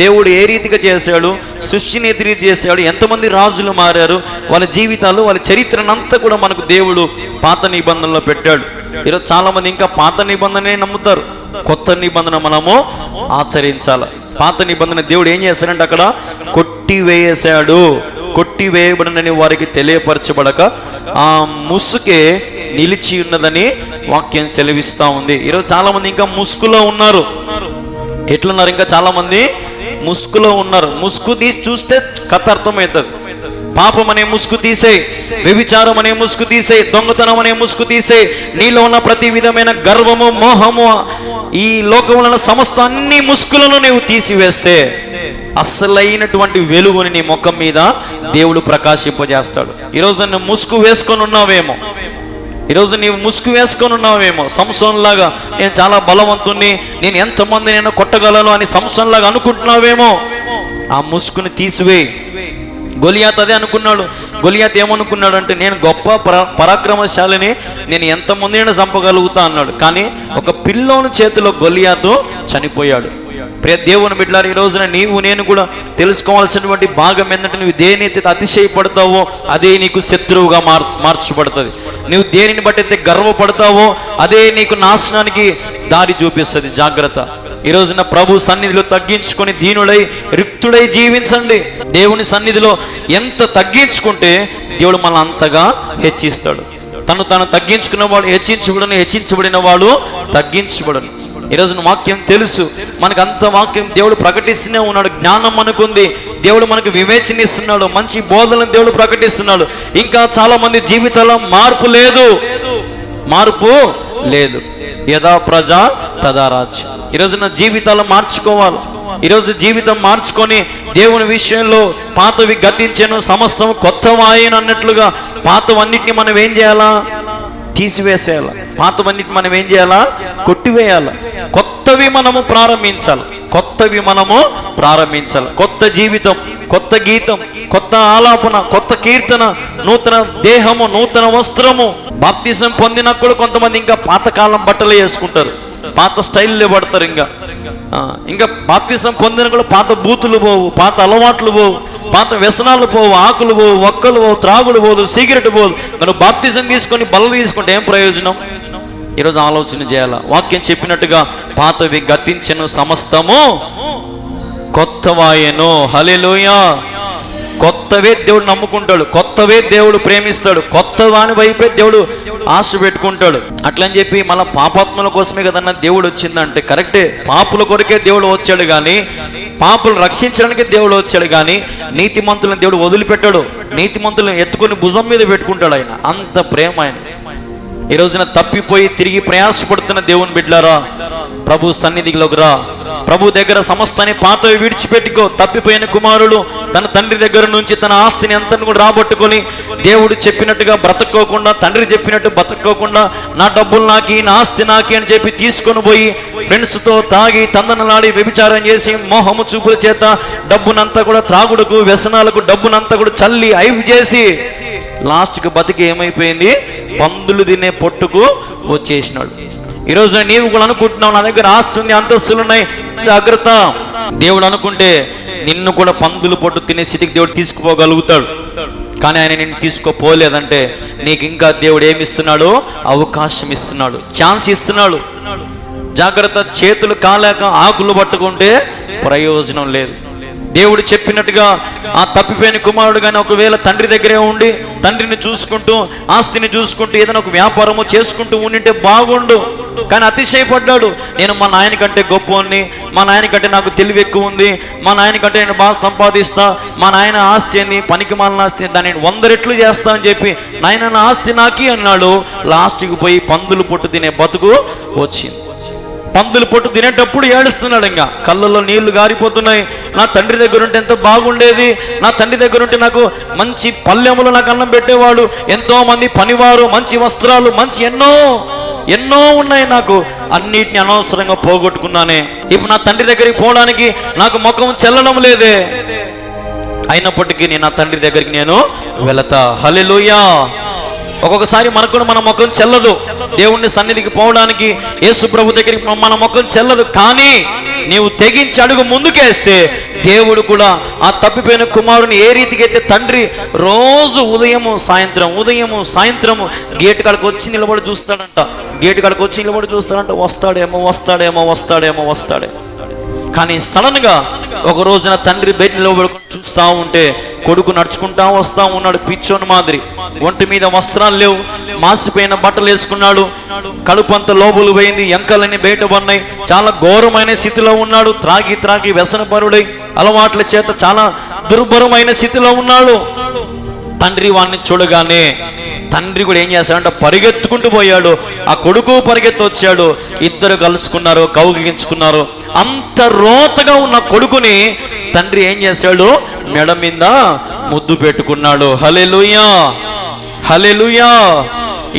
దేవుడు ఏ రీతిగా చేశాడు, సృష్టిని ఏ రీతి చేశాడు, ఎంతమంది రాజులు మారారు, వాళ్ళ జీవితాలు, వాళ్ళ చరిత్రనంతా కూడా మనకు దేవుడు పాత నిబంధనలో పెట్టాడు. ఈరోజు చాలా మంది ఇంకా పాత నిబంధనే నమ్ముతారు. కొత్త నిబంధన మనము ఆచరించాలి. పాత నిబంధన దేవుడు ఏం చేశాడంటే అక్కడ కొట్టివేసాడు. కొట్టివేయబడినని వారికి తెలియపరచబడక ఆ ముసుకే నిలిచి ఉన్నదని వాక్యం సెలవిస్తూ ఉంది. ఈరోజు చాలా మంది ఇంకా ముసుగులో ఉన్నారు. ఎట్లున్నారు? ఇంకా చాలా మంది ముసుగులో ఉన్నారు. ముసుగు తీసి చూస్తే కథ అర్థమవుతుంది. పాపం అనే ముసుగు తీసేయి, వ్యభిచారం అనే ముసుగు తీసేయి, దొంగతనం అనే ముసుగు తీసేయి. నీలో ఉన్న ప్రతి విధమైన గర్వము, మోహము, ఈ లోకంలో ఉన్న సమస్త అన్ని ముసుగులను నీవు తీసివేస్తే అసలైనటువంటి వెలుగుని నీ ముఖం మీద దేవుడు ప్రకాశింపజేస్తాడు. ఈరోజు నువ్వు ముసుగు వేసుకొని ఉన్నావేమో, ఈరోజు నీవు ముసుగు వేసుకొని ఉన్నావేమో. సంసోన్ లాగా నేను చాలా బలవంతుణ్ణి, నేను ఎంతమంది నేను కొట్టగలను అని సంసోన్ లాగా అనుకుంటున్నావేమో. ఆ ముసుగుని తీసివేయి. గొలియాత్ అదే అనుకున్నాడు. గొలియాత్ ఏమనుకున్నాడు అంటే, నేను గొప్ప పరాక్రమశాలిని, నేను ఎంతమందిని చంపగలుగుతా అన్నాడు. కానీ ఒక పిల్లోని చేతిలో గొలియాతు చనిపోయాడు. ప్రియ దేవుని బిడ్డలారా, ఈ రోజున నీవు నేను కూడా తెలుసుకోవాల్సినటువంటి భాగం ఏంటంటే, నువ్వు దేనితో అతిశయపడతావో అదే నీకు శత్రువుగా మార్చబడుతుంది. నువ్వు దేనిని బట్టి అయితే గర్వపడతావో అదే నీకు నాశనానికి దారి చూపిస్తుంది. జాగ్రత్త. ఈ రోజున ప్రభు సన్నిధిలో తగ్గించుకొని దీనుడై రిక్తుడై జీవించండి. దేవుని సన్నిధిలో ఎంత తగ్గించుకుంటే దేవుడు మన అంతగా హెచ్చిస్తాడు. తను తగ్గించుకున్నవాడు హెచ్చించబడిన వాడు తగ్గించబడను. ఈరోజు వాక్యం తెలుసు మనకు, అంత వాక్యం దేవుడు ప్రకటిస్తూనే ఉన్నాడు. జ్ఞానం మనకుంది, దేవుడు మనకు వివేచన ఇస్తున్నాడు, మంచి బోధనలు దేవుడు ప్రకటిస్తున్నాడు. ఇంకా చాలా మంది జీవితాల్లో మార్పు లేదు. యథా ప్రజ తదా రాజ్యం. ఈరోజు నా జీవితాలు మార్చుకోవాలి. ఈరోజు జీవితం మార్చుకొని దేవుని విషయంలో పాతవి గతించెను, సమస్తం కొత్తవాయను అన్నట్లుగా పాతవన్నిటిని మనం ఏం చేయాలా? తీసివేసేయాలి. పాతవన్నిటిని మనం ఏం చేయాలా? కొట్టివేయాలి. కొత్తవి మనము ప్రారంభించాలి. కొత్త జీవితం, కొత్త గీతం, కొత్త ఆలాపన, కొత్త కీర్తన, నూతన దేహము, నూతన వస్త్రము. బాప్తిజం పొందినా కూడా కొంతమంది ఇంకా పాతకాలం బట్టలు వేసుకుంటారు, పాత స్టైల్లో పడతారు. ఇంకా బాప్తిజం పొందిన కూడా పాత బూతులు పోవు, పాత అలవాట్లు పోవు, పాత వ్యసనాలు పోవు, ఆకులు పోవు, ఒక్కలు పోవు, త్రాగుడు పోదు, సిగరెట్ పోదు. మనం బాప్తిజం తీసుకొని బల్ల తీసుకుంటే ఏం ప్రయోజనం? ఈరోజు ఆలోచన చేయాల. వాక్యం చెప్పినట్టుగా పాతవి గతించెను, సమస్తము కొత్తవాయెను. హల్లెలూయా. కొత్తవే దేవుడు నమ్ముకుంటాడు, కొత్తవే దేవుడు ప్రేమిస్తాడు, కొత్త వాని వైపే దేవుడు ఆశ పెట్టుకుంటాడు. అట్లని చెప్పి మళ్ళీ పాపాత్మల కోసమే కదన్నా దేవుడు వచ్చిందంటే కరెక్టే. పాపుల కొరకే దేవుడు వచ్చాడు కానీ, పాపులు రక్షించడానికి దేవుడు వచ్చాడు కానీ నీతిమంతులను దేవుడు వదిలిపెట్టాడు. నీతిమంతులను ఎత్తుకొని భుజం మీద పెట్టుకుంటాడు ఆయన. అంత ప్రేమ ఆయన. ఈ రోజున తప్పిపోయి తిరిగి ప్రయాసపడుతున్న దేవుని బిడ్డలారా, ప్రభు సన్నిధిలోకి రా. ప్రభు దగ్గర సమస్తాన్ని పాతవి విడిచిపెట్టుకో. తప్పిపోయిన కుమారుడు తన తండ్రి దగ్గర నుంచి తన ఆస్తిని అంతను కూడా రాబట్టుకొని దేవుడు చెప్పినట్టుగా బ్రతక్కోకుండా, తండ్రి చెప్పినట్టు బ్రతక్కోకుండా, నా డబ్బులు నాకి, నా ఆస్తి నాకి అని చెప్పి తీసుకొని పోయి ఫ్రెండ్స్తో తాగి తందనలాడి వ్యభిచారం చేసి మోహము చూపుల చేత డబ్బునంతా కూడా త్రాగుడుకు, వ్యసనాలకు డబ్బునంతా కూడా చల్లి ఐపు చేసి లాస్ట్కి బతికి ఏమైపోయింది? పందులు తినే పొట్టుకు వచ్చేసినాడు. ఈరోజు నీవు కూడా అనుకుంటున్నావు నా దగ్గర ఆస్తి ఉంది, అంతస్తులు ఉన్నాయి, జాగ్రత్త. దేవుడు అనుకుంటే నిన్ను కూడా పందులు పొట్టు తినే స్థితికి దేవుడు తీసుకుపోగలుగుతాడు. కానీ ఆయన నిన్ను తీసుకోపోలేదంటే నీకు ఇంకా దేవుడు ఏమిస్తున్నాడు? అవకాశం ఇస్తున్నాడు, ఛాన్స్ ఇస్తున్నాడు. జాగ్రత్త. చేతులు కాలేక ఆకులు పట్టుకుంటే ప్రయోజనం లేదు. దేవుడు చెప్పినట్టుగా ఆ తప్పిపోయిన కుమారుడు కానీ ఒకవేళ తండ్రి దగ్గరే ఉండి తండ్రిని చూసుకుంటూ, ఆస్తిని చూసుకుంటూ, ఏదైనా ఒక వ్యాపారము చేసుకుంటూ ఉండింటే బాగుండు. కానీ అతిశయపడ్డాడు. నేను మా నాయన కంటే గొప్పవాడిని, మా నాయన కంటే నాకు తెలివి ఎక్కువ ఉంది, మా నాయన కంటే నేను బాగా సంపాదిస్తా, మా నాయన ఆస్తి అని, పనికి మాలిన ఆస్తి, దాన్ని 100 రెట్లు చేస్తా అని చెప్పి నాయన నా ఆస్తి నాకి అన్నాడు. లాస్ట్కి పోయి పందులు పొట్టు తినే బతుకు వచ్చింది. పందులు పొట్టు తినేటప్పుడు ఏడుస్తున్నాడు. ఇంకా కళ్ళల్లో నీళ్లు గారిపోతున్నాయి. నా తండ్రి దగ్గర ఉంటే ఎంత బాగుండేది, నా తండ్రి దగ్గర ఉంటే నాకు మంచి పల్లెములు నాకు అన్నం పెట్టేవాడు, ఎంతో మంది పనివారు, మంచి వస్త్రాలు, మంచి ఎన్నో ఉన్నాయి, నాకు అన్నిటిని అనవసరంగా పోగొట్టుకున్నానే. ఇప్పుడు నా తండ్రి దగ్గరికి పోవడానికి నాకు ముఖం చెల్లడం లేదే. అయినప్పటికీ నేను నా తండ్రి దగ్గరికి నేను వెళతా. హల్లెలూయా. ఒక్కొక్కసారి మనకు కూడా మన ముఖం చెల్లదు. దేవుణ్ణి సన్నిధికి పోవడానికి, యేసు ప్రభు దగ్గరికి మన ముఖం చెల్లదు. కానీ నీవు తెగించి అడుగు ముందుకేస్తే దేవుడు కూడా ఆ తప్పిపోయిన కుమారుని ఏ రీతికి అయితే తండ్రి రోజు ఉదయము సాయంత్రము గేటు కాడికి వచ్చి నిలబడి చూస్తాడంట. వస్తాడేమో. కానీ సడన్గా ఒక రోజున తండ్రి బయట నిలబడి చూస్తూ ఉంటే కొడుకు నడుచుకుంటా వస్తూ ఉన్నాడు, పిచ్చోని మాదిరి. ఒంటి మీద వస్త్రాలు లేవు, మాసిపోయిన బట్టలు వేసుకున్నాడు, కడుపంత లోబులు పోయింది, ఎంకలన్నీ బయట పడినాయి, చాలా ఘోరమైన స్థితిలో ఉన్నాడు. త్రాగి వ్యసనపరుడై అలవాట్ల చేత చాలా దుర్భరమైన స్థితిలో ఉన్నాడు. తండ్రి వాడిని చూడగానే తండ్రి కూడా ఏం చేశాడంటే పరిగెత్తుకుంటూ పోయాడు. ఆ కొడుకు పరిగెత్తి వచ్చాడు. ఇద్దరు కలుసుకున్నారు, కౌగిలించుకున్నారు. అంత రోతగా ఉన్న కొడుకుని తండ్రి ఏం చేశాడు? మెడ మీద ముద్దు పెట్టుకున్నాడు. హల్లెలూయా.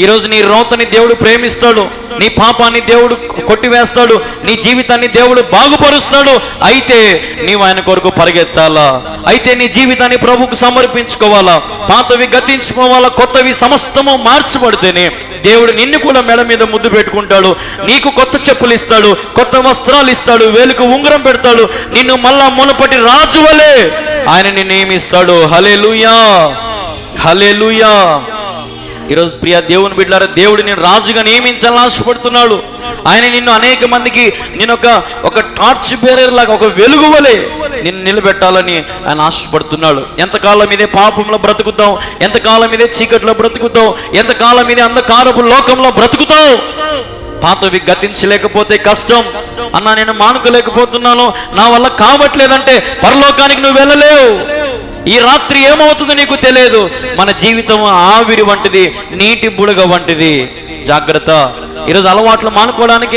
ఈరోజు నీ రోతని దేవుడు ప్రేమిస్తాడు, నీ పాపాన్ని దేవుడు కొట్టివేస్తాడు, నీ జీవితాన్ని దేవుడు బాగుపరుస్తాడు. అయితే నీవు ఆయన కొరకు పరిగెత్తాలా, అయితే నీ జీవితాన్ని ప్రభువుకు సమర్పించుకోవాలా, పాతవి గతించుకోవాలా, కొత్తవి సమస్తము మార్చబడితేనే దేవుడు నిన్ను కూడా మెడ మీద ముద్దు పెట్టుకుంటాడు. నీకు కొత్త చెప్పులు ఇస్తాడు, కొత్త వస్త్రాలు ఇస్తాడు, వేలుకు ఉంగరం పెడతాడు. నిన్ను మళ్ళా మునుపటి రాజు వలె ఆయన నిన్ను నియమిస్తాడు. హల్లెలూయా. ఈరోజు ప్రియ దేవుని బిడ్డలారా, దేవుడు నేను రాజుగా నియమించాలని ఆశపడుతున్నాడు. ఆయన నిన్ను అనేక మందికి నేను ఒక టార్చ్ బేరర్ లాగా, ఒక వెలుగు వలె నిన్ను నిలబెట్టాలని ఆయన ఆశపడుతున్నాడు. ఎంతకాలం ఇదే పాపంలో బ్రతుకుతావు, ఎంతకాలం ఇదే చీకట్లో బ్రతుకుతావు, ఎంతకాలం ఇదే అంధకారపు లోకంలో బ్రతుకుతావు. పాతవి గతించలేకపోతే కష్టం అన్నా, నేను మానుకోలేకపోతున్నాను, నా వల్ల కావట్లేదంటే పరలోకానికి నువ్వు వెళ్ళలేవు. ఈ రాత్రి ఏమవుతుందో నీకు తెలియదు. మన జీవితం ఆవిరి వంటిది, నీటి బుడగ వంటిది. జాగ్రత్త. ఈరోజు అలవాట్లు మానుకోవడానికి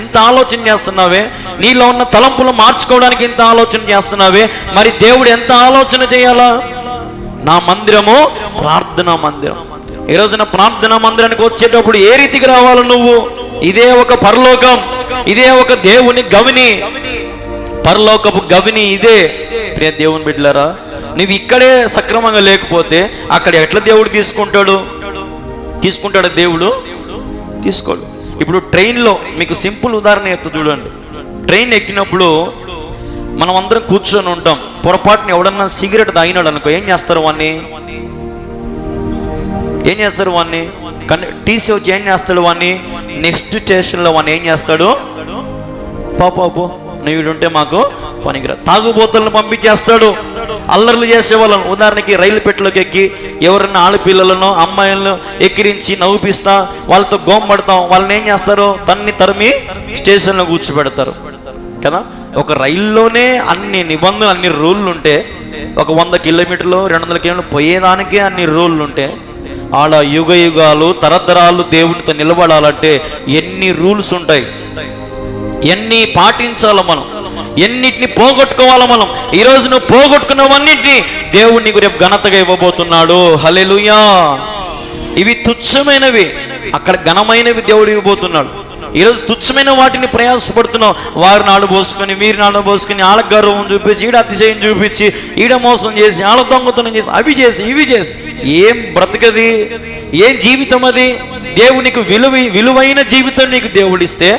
ఎంత ఆలోచన చేస్తున్నావే, నీలో ఉన్న తలంపులు మార్చుకోవడానికి ఎంత ఆలోచన చేస్తున్నావే, మరి దేవుడు ఎంత ఆలోచన చేయాలా? నా మందిరము ప్రార్థనా మందిరం. ఈ రోజున ప్రార్థనా మందిరానికి వచ్చేటప్పుడు ఏ రీతికి రావాలి నువ్వు? ఇదే ఒక పరలోకం, ఇదే ఒక దేవుని గవిని, పరలోకపు గవిని ఇదే. ప్రియ దేవుని బిడ్డలారా, నువ్వు ఇక్కడే సక్రమంగా లేకపోతే అక్కడ ఎట్లా దేవుడు తీసుకుంటాడు? తీసుకుంటాడు దేవుడు? తీసుకోడు. ఇప్పుడు ట్రైన్లో మీకు సింపుల్ ఉదాహరణ చెప్తా చూడండి. ట్రైన్ ఎక్కినప్పుడు మనం అందరం కూర్చొని ఉంటాం. పొరపాటున ఎవడన్నా సిగరెట్ తాగినాడు అనుకో, ఏం చేస్తారు వాడిని? కానీ టీసీ వచ్చి ఏం చేస్తాడు వాడిని? నెక్స్ట్ స్టేషన్లో వాడిని ఏం చేస్తాడు? పాపో నువ్వుంటే మాకు పనికిరా. తాగుబోతులను పంపించేస్తాడు. అల్లర్లు చేసేవాళ్ళను, ఉదాహరణకి రైలు పెట్టెలోకి ఎక్కి ఎవరన్నా ఆడపిల్లలను అమ్మాయిలను ఎక్కిరించి నవ్వుపిస్తా వాళ్ళతో గోంపడతాం. వాళ్ళని ఏం చేస్తారు? తరిమి స్టేషన్లో కూర్చోబెడతారు కదా. ఒక రైల్లోనే అన్ని నిబంధనలు, అన్ని రూళ్ళు ఉంటే, ఒక 100 కిలోమీటర్లు 200 కిలోమీటర్లు పోయేదానికే అన్ని రూళ్ళు ఉంటే, ఆడ యుగ యుగాలు తరతరాలు దేవునితో నిలబడాలంటే ఎన్ని రూల్స్ ఉంటాయి, ఎన్ని పాటించాలి మనం, ఎన్నిటిని పోగొట్టుకోవాలి మనం. ఈరోజు నువ్వు పోగొట్టుకున్నవన్నింటినీ దేవుడు నీకు రేపు ఘనతగా ఇవ్వబోతున్నాడు. హల్లెలూయా. ఇవి తుచ్చమైనవి, అక్కడ ఘనమైనవి దేవుడు ఇవ్వబోతున్నాడు. ఈరోజు తుచ్చమైన వాటిని ప్రయాసపడుతున్నావు. వారిని ఆడబోసుకొని వీరిని ఆడబోసుకొని ఆళ్ళ గౌరవం చూపించి, ఈడ అతిశయం చూపించి, ఈడ మోసం చేసి, ఆళ్ళ దొంగతనం చేసి, అవి చేసి ఇవి చేసి ఏం బ్రతకది? ఏం జీవితం అది? దేవునికి విలువైన జీవితం నీకు దేవుడిస్తే,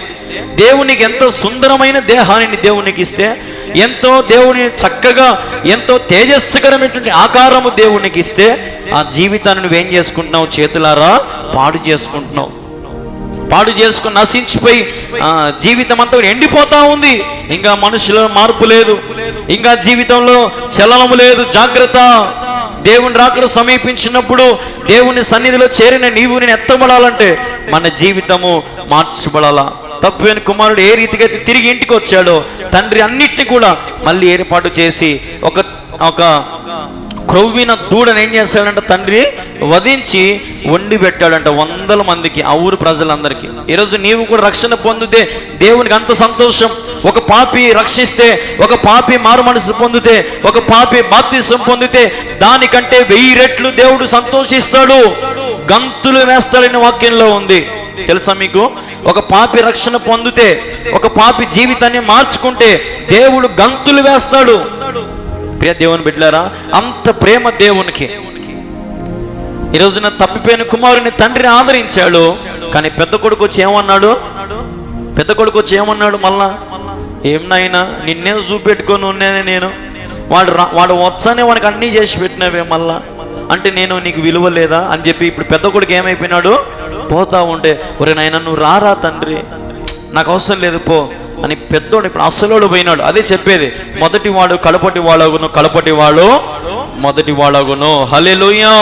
దేవునికి ఎంతో సుందరమైన దేహాన్ని దేవునికి ఇస్తే, ఎంతో దేవుని చక్కగా ఎంతో తేజస్కరమైనటువంటి ఆకారము దేవునికి ఇస్తే, ఆ జీవితాన్ని నువ్వేం చేసుకుంటున్నావు? చేతులారా పాడు చేసుకుంటున్నావు. పాడు చేసుకుని నశించిపోయి జీవితం అంతా ఎండిపోతా ఉంది. ఇంకా మనుషుల మార్పు లేదు, ఇంకా జీవితంలో చలనము లేదు. జాగ్రత్త. దేవుని రాకడ సమీపించినప్పుడు దేవుని సన్నిధిలో చేరిన నీవు నేను ఎత్తబడాలంటే మన జీవితము మార్చబడాలా. తప్పిన కుమారుడు ఏ రీతిగా అయితే తిరిగి ఇంటికి వచ్చాడో, తండ్రి అన్నిటిని కూడా మళ్ళీ ఏర్పాటు చేసి ఒక క్రొవ్విన దూడను ఏం చేశాడంట? తండ్రి వధించి వండి పెట్టాడంట 100 మందికి, ఆ ఊరు ప్రజలందరికీ. ఈరోజు నీవు కూడా రక్షణ పొందితే దేవునికి అంత సంతోషం. ఒక పాపి రక్షిస్తే, ఒక పాపి మారు మనసు పొందితే, ఒక పాపి బాప్తిసం పొందితే దానికంటే 1000 రెట్లు దేవుడు సంతోషిస్తాడు, గంతులు వేస్తాడని వాక్యంలో ఉంది. తెలుసా మీకు? ఒక పాపి రక్షణ పొందితే, ఒక పాపి జీవితాన్ని మార్చుకుంటే దేవుడు గంతులు వేస్తాడు. ప్రియ దేవుని బిడ్డలారా, అంత ప్రేమ దేవునికి. ఈ రోజున తప్పిపోయిన కుమారుని తండ్రిని ఆదరించాడు. కానీ పెద్ద కొడుకు వచ్చి ఏమన్నాడు? మళ్ళా ఏమనైనా నిన్నే చూపెట్టుకొని ఉన్నానే నేను, వాడు వచ్చానే వానికి అన్నీ చేసి పెట్టినవే మళ్ళా అంటే నేను నీకు విలువ లేదా అని చెప్పి ఇప్పుడు పెద్ద కొడుకు ఏమైపోయినాడు? పోతా ఉంటే, ఒరే నాయన నువ్వు రారా తండ్రి, నాకు అవసరం లేదు పో అని పెద్దోడు ఇప్పుడు అసలోడు పోయినాడు. అదే చెప్పేది, మొదటి వాడు కడపటి వాడగును, కడపటి వాడు మొదటి వాడగును. హల్లెలూయా.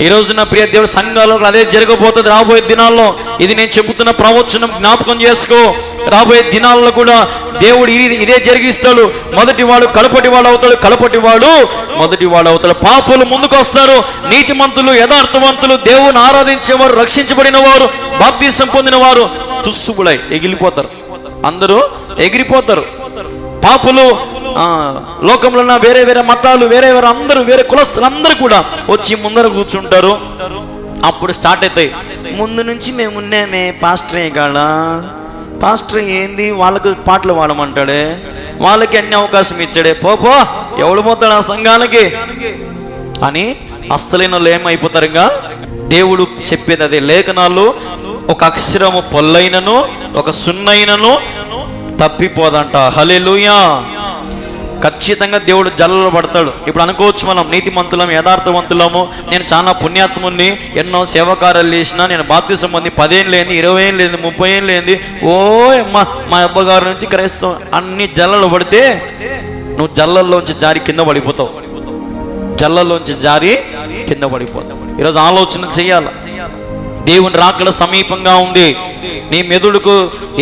ఈ రోజున ప్రియ దేవుడు సంఘాల్లో అదే జరగబోతుంది రాబోయే దినాల్లో. ఇది నేను చెబుతున్న ప్రవచనం జ్ఞాపకం చేసుకో. రాబోయే దినాల్లో కూడా దేవుడు ఇదే జరిగిస్తాడు. మొదటి వాడు కడపటి వాడు అవుతాడు, కడపటి వాడు మొదటి వాడు అవుతాడు. పాపులు ముందుకు వస్తారు, నీతిమంతులు యథార్థవంతులు దేవుని ఆరాధించేవారు, రక్షించబడిన వారు, బాప్తిసం పొందిన వారు తుస్సుబులై ఎగిలిపోతారు, అందరూ ఎగిరిపోతారు. పాపులు లోకంలో ఉన్న వేరే వేరే మతాలు, వేరే అందరూ వేరే కులస్తులు అందరూ కూడా వచ్చి ముందర కూర్చుంటారు. అప్పుడు స్టార్ట్ అవుతాయి. ముందు నుంచి మేము ఉన్నామే, పాస్టర్ కాడా, పాస్టర్ ఏంది వాళ్ళకు పాటలు పాడమంటాడే, వాళ్ళకి అన్ని అవకాశం ఇచ్చాడే, పో ఎవడు పోతాడు ఆ సంఘానికి అని అస్సలైన వాళ్ళు ఏమైపోతారు. ఇంకా దేవుడు చెప్పేది అదే. లేఖనాలు ఒక అక్షరము పొల్లైనను ఒక సున్నైనను తప్పిపోదంట. హల్లెలూయా. ఖచ్చితంగా దేవుడు జల్లలో పడతాడు. ఇప్పుడు అనుకోవచ్చు మనం నీతిమంతులం, యథార్థవంతులము, నేను చాలా పుణ్యాత్ముని, ఎన్నో సేవకార్యాలు చేసినా, నేను బాప్తిసం పొంది 10 ఏళ్ళు లేని, 20 ఏళ్ళు లేని, 30 ఏళ్ళు లేని, మా అబ్బగారి నుంచి క్రైస్తవం అన్ని జల్లలో పడితే నువ్వు జల్లల్లోంచి జారి కింద పడిపోతావు. ఈరోజు ఆలోచన చెయ్యాలి. దేవుని రాకడ సమీపంగా ఉంది. నీ మెదుడుకు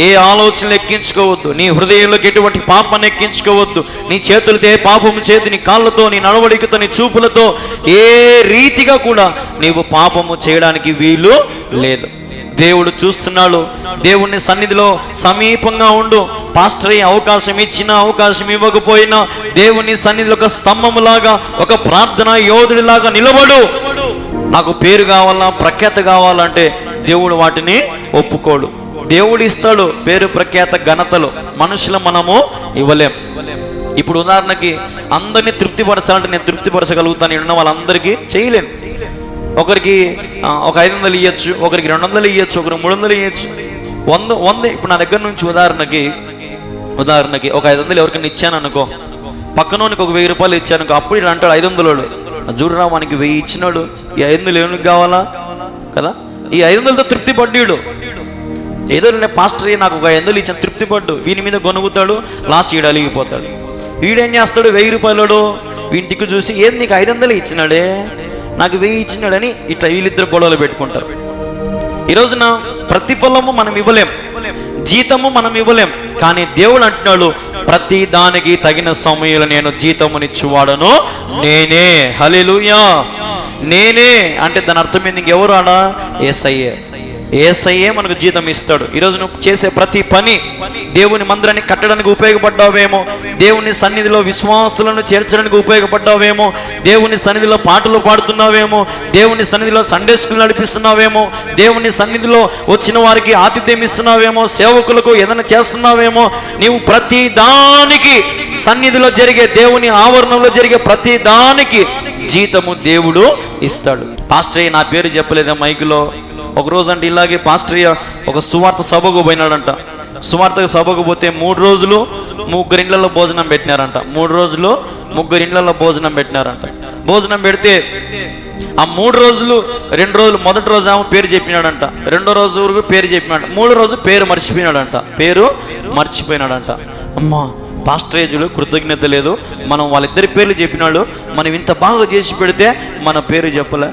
ఏ ఆలోచనలు ఎక్కించుకోవద్దు, నీ హృదయంలోకి ఎటువంటి పాపాన్ని ఎక్కించుకోవద్దు. నీ చేతులతో ఏ పాపము చేతి, నీ కాళ్ళతో, నీ నడవడికతో, నీ చూపులతో ఏ రీతిగా కూడా నీవు పాపము చేయడానికి వీలు లేదు. దేవుడు చూస్తున్నాడు. దేవుని సన్నిధిలో సమీపంగా ఉండు. పాస్టర్ అయ్యే అవకాశం ఇచ్చినా, అవకాశం ఇవ్వకపోయినా దేవుని సన్నిధిలో ఒక స్తంభములాగా, ఒక ప్రార్థన యోధుడిలాగా నిలబడు. నాకు పేరు కావాలా, ప్రఖ్యాత కావాలంటే దేవుడు వాటిని ఒప్పుకోడు. దేవుడు ఇస్తాడు పేరు, ప్రఖ్యాత, ఘనతలు. మనుషులు మనము ఇవ్వలేం. ఇప్పుడు ఉదాహరణకి అందరినీ తృప్తిపరచాలంటే నేను తృప్తిపరచగలుగుతాను, ఉన్న వాళ్ళందరికీ చేయలేను. ఒకరికి ఒక 500 ఇవ్వచ్చు, ఒకరికి 200 ఇవ్వచ్చు, ఒకరికి 300 ఇవ్వచ్చు, 100. ఇప్పుడు నా దగ్గర నుంచి ఉదాహరణకి ఒక 500 ఎవరికైనా ఇచ్చాను అనుకో, పక్కనోనికి ఒక 1000 రూపాయలు ఇచ్చాను అనుకో, అప్పుడు ఇలా అంటాడు 500 చూడరా మనకి 1000 ఇచ్చినాడు, ఈ 500 ఏమికి కావాలా కదా, ఈ 500తో తృప్తి పడ్డాడు. ఏదో నేను పాస్టర్ నాకు ఒక 500 ఇచ్చాను తృప్తి పడ్డు, వీని మీద గొనుగుతాడు, లాస్ట్ ఈడు అలిగిపోతాడు. వీడేం చేస్తాడు, 1000 రూపాయలు వీంటికి చూసి ఏది నీకు 500 ఇచ్చినాడే, నాకు 1000 ఇచ్చినాడని ఇట్లా వీళ్ళిద్దరు గొడవలు పెట్టుకుంటారు. ఈ రోజున ప్రతిఫలము మనం ఇవ్వలేం, జీతము మనం ఇవ్వలేం, కానీ దేవుడు అంటున్నాడు ప్రతి దానికి తగిన సమయంలో నేను జీతమునిచ్చువాడను నేనే. హల్లెలూయా. నేనే అంటే దాని అర్థం ఏంది, ఇంకెవరు ఆడా, యేసయ్యే మనకు జీతం ఇస్తాడు. ఈరోజు నువ్వు చేసే ప్రతి పని దేవుని మందిరాన్ని కట్టడానికి ఉపయోగపడ్డావేమో, దేవుని సన్నిధిలో విశ్వాసులను చేర్చడానికి ఉపయోగపడ్డావేమో, దేవుని సన్నిధిలో పాటలు పాడుతున్నావేమో, దేవుని సన్నిధిలో సండే స్కూల్ నడిపిస్తున్నావేమో, దేవుని సన్నిధిలో వచ్చిన వారికి ఆతిథ్యం ఇస్తున్నావేమో, సేవకులకు ఏదైనా చేస్తున్నావేమో. నీవు ప్రతి దానికి సన్నిధిలో జరిగే దేవుని ఆవరణంలో జరిగే ప్రతి దానికి జీతము దేవుడు ఇస్తాడు. పాస్టర్ నా పేరు చెప్పలేదా మైకులో, ఒకరోజు అంటే ఇలాగే పాస్టర్ ఒక సువార్త సభకు పోయినాడంట. సువార్త సభకు పోతే 3 రోజులు 3 ఇండ్లలో భోజనం పెట్టినారంట. 3 రోజులు 3 ఇండ్లలో భోజనం పెట్టినారంట. భోజనం పెడితే ఆ 3 రోజులు 2 రోజులు మొదటి రోజు ఆమె పేరు చెప్పినాడంట, 2వ రోజు పేరు చెప్పినాడు, 3వ రోజు పేరు మర్చిపోయినాడంట. అమ్మా పాస్టరేజులు కృతజ్ఞత లేదు, మనం వాళ్ళిద్దరి పేర్లు చెప్పినాడు, మనం ఇంత బాగా చేసి పెడితే మన పేరు చెప్పలే.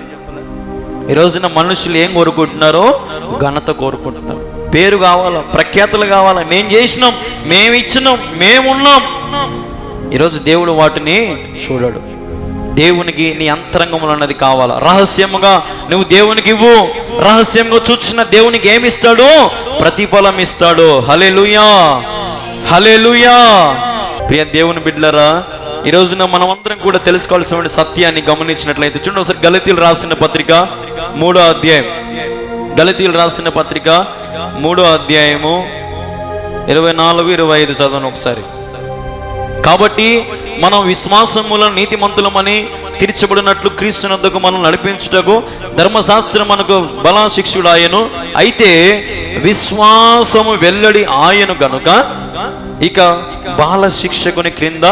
ఈ రోజున మనుషులు ఏం కోరుకుంటున్నారో, ఘనత కోరుకుంటున్నారు, పేరు కావాలా, ప్రఖ్యాతులు కావాలా, మేము చేసినాం, మేము ఇచ్చినాం, మేమున్నాం. ఈరోజు దేవుడు వాటిని చూడడు. దేవునికి నీ అంతరంగంలో అన్నది కావాలా, రహస్యముగా నువ్వు దేవునికి ఇవ్వు. రహస్యంగా చూచిన దేవునికి ఏమి ఇస్తాడు, ప్రతిఫలం ఇస్తాడు. హల్లెలూయా, హల్లెలూయా. ప్రియ దేవుని బిడ్డలారా, ఈ రోజున మనం అందరం కూడా తెలుసుకోవాల్సిన సత్యాన్ని గమనించినట్లయితే చూడండి ఒకసారి గలతీయులు రాసిన పత్రిక 3వ అధ్యాయం, గలతీయులు రాసిన పత్రిక 3వ అధ్యాయము 24-25 చదవను ఒకసారి. కాబట్టి మనం విశ్వాసముల నీతిమంతులమని తీర్చబడినట్లు క్రీస్తునందుకు మనం నడిపించుటకు ధర్మశాస్త్రం మనకు బలాశిక్షుడు ఆయను. అయితే విశ్వాసము వెల్లడి ఆయను గనుక ఇక బాల శిక్షకుని క్రింద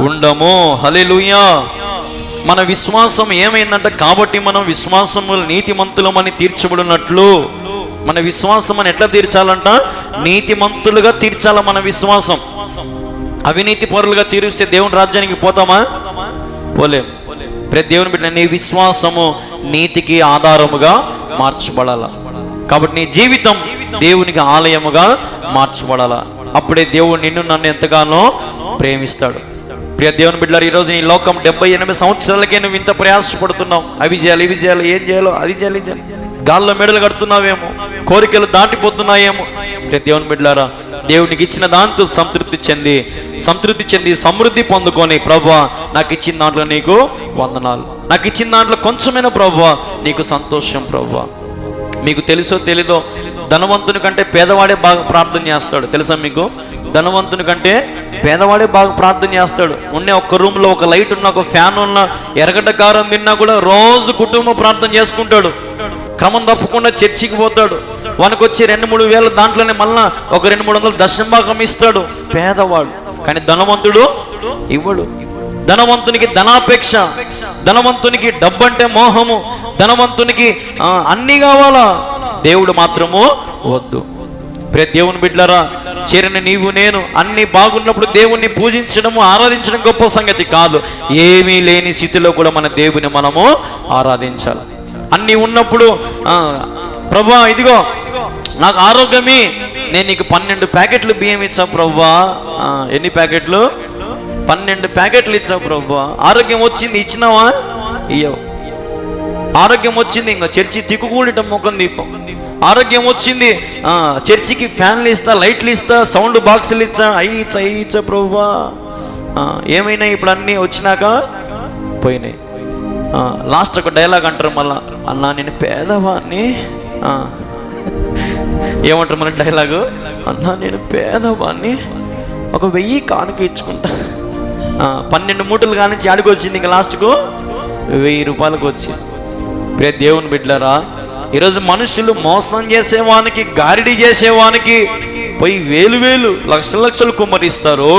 ఉండము. హల్లెలూయా. మన విశ్వాసం ఏమైందంట, కాబట్టి మనం విశ్వాసము నీతిమంతులమని తీర్చబడినట్లు. మన విశ్వాసం అని ఎట్లా తీర్చాలంట, నీతిమంతులుగా తీర్చాల మన విశ్వాసం. అవినీతి పరులుగా తీరిస్తే దేవుని రాజ్యానికి పోతామా, పోలేం. ప్రతి దేవుని బిడ్డ నీ విశ్వాసము నీతికి ఆధారముగా మార్చబడాల. కాబట్టి నీ జీవితం దేవునికి ఆలయముగా మార్చబడాల. అప్పుడే దేవుడు నిన్ను నన్ను ఎంతగానో ప్రేమిస్తాడు. ప్రియ దేవుని బిడ్డలారా, ఈరోజు ఈ లోకం 78 సంవత్సరాలకే నువ్వు ఇంత ప్రయాసపడుతున్నావు. అవి చేయాలి, ఇవి చేయాలి, ఏం చేయాలో అది చేయాలి, గాల్లో మెడలు కడుతున్నావేమో, కోరికలు దాటిపోతున్నాయేమో. ప్రియ దేవుని బిడ్డలారా, దేవునికి ఇచ్చిన దాంతో సంతృప్తి చెంది సమృద్ధి పొందుకొని, ప్రభువా నాకు ఇచ్చిన దాంట్లో నీకు వందనాలు, నాకు ఇచ్చిన దాంట్లో కొంచెమైన ప్రభువా నీకు సంతోషం. ప్రభువా మీకు తెలుసో తెలీదో, ధనవంతుని కంటే పేదవాడే బాగా ప్రార్థన చేస్తాడు. తెలుసా మీకు? ధనవంతుని కంటే పేదవాడే బాగా ప్రార్థన చేస్తాడు. ఉన్న ఒక్క రూమ్లో ఒక లైట్ ఉన్న, ఒక ఫ్యాన్ ఉన్న, ఎరగడ్డ కారం తిన్నా కూడా రోజు కుటుంబం ప్రార్థన చేసుకుంటాడు. క్రమం తప్పకుండా చర్చికి పోతాడు. వానికి వచ్చి 2-3 వేల దాంట్లోనే మళ్ళా ఒక 200-300 దశంభాగం ఇస్తాడు పేదవాడు. కానీ ధనవంతుడు ఇవ్వడు. ధనవంతునికి ధనాపేక్ష, ధనవంతునికి డబ్బంటే మోహము, ధనవంతునికి అన్నీ కావాలా, దేవుడు మాత్రము వద్దు. ప్రియ దేవుని బిడ్డలారా, చేరిన నీవు నేను అన్ని బాగున్నప్పుడు దేవుణ్ణి పూజించడము ఆరాధించడం గొప్ప సంగతి కాదు. ఏమీ లేని స్థితిలో కూడా మన దేవుని మనము ఆరాధించాలి. అన్నీ ఉన్నప్పుడు ప్రభువా ఇదిగో నాకు ఆరోగ్యమే, నేను నీకు 12 ప్యాకెట్లు బియ్యం ఇచ్చా ప్రభువా. ఎన్ని ప్యాకెట్లు? 12 ప్యాకెట్లు ఇచ్చా ప్రభువా. ఆరోగ్యం వచ్చింది, ఇచ్చినావా? ఇయ్యవు. ఆరోగ్యం వచ్చింది, ఇంకా చర్చి తిక్కుకూడటం ముఖం దీపం. ఆరోగ్యం వచ్చింది, చర్చికి ఫ్యాన్లు ఇస్తా, లైట్లు ఇస్తా, సౌండ్ బాక్సులు ఇచ్చా, అయ్యిచ్చా ప్రభువా. ఏమైనా ఇప్పుడు అన్నీ వచ్చినాక పోయినాయి. లాస్ట్ ఒక డైలాగ్ అంటారు మళ్ళా, అన్నా నేను పేదవాడిని. ఏమంటారు మన డైలాగు? అన్నా నేను పేదవాడిని, ఒక 1000 కానుక ఇచ్చుకుంటా. 12 మూటలు కానించి ఆడికి వచ్చింది, ఇంకా లాస్ట్కు 1000 రూపాయలకు వచ్చింది. ప్రియ దేవుని బిడ్డలారా, ఈరోజు మనుషులు మోసం చేసేవానికి, గారిడి చేసేవానికి పోయి వేలు లక్షలు కుమ్మరిస్తారు.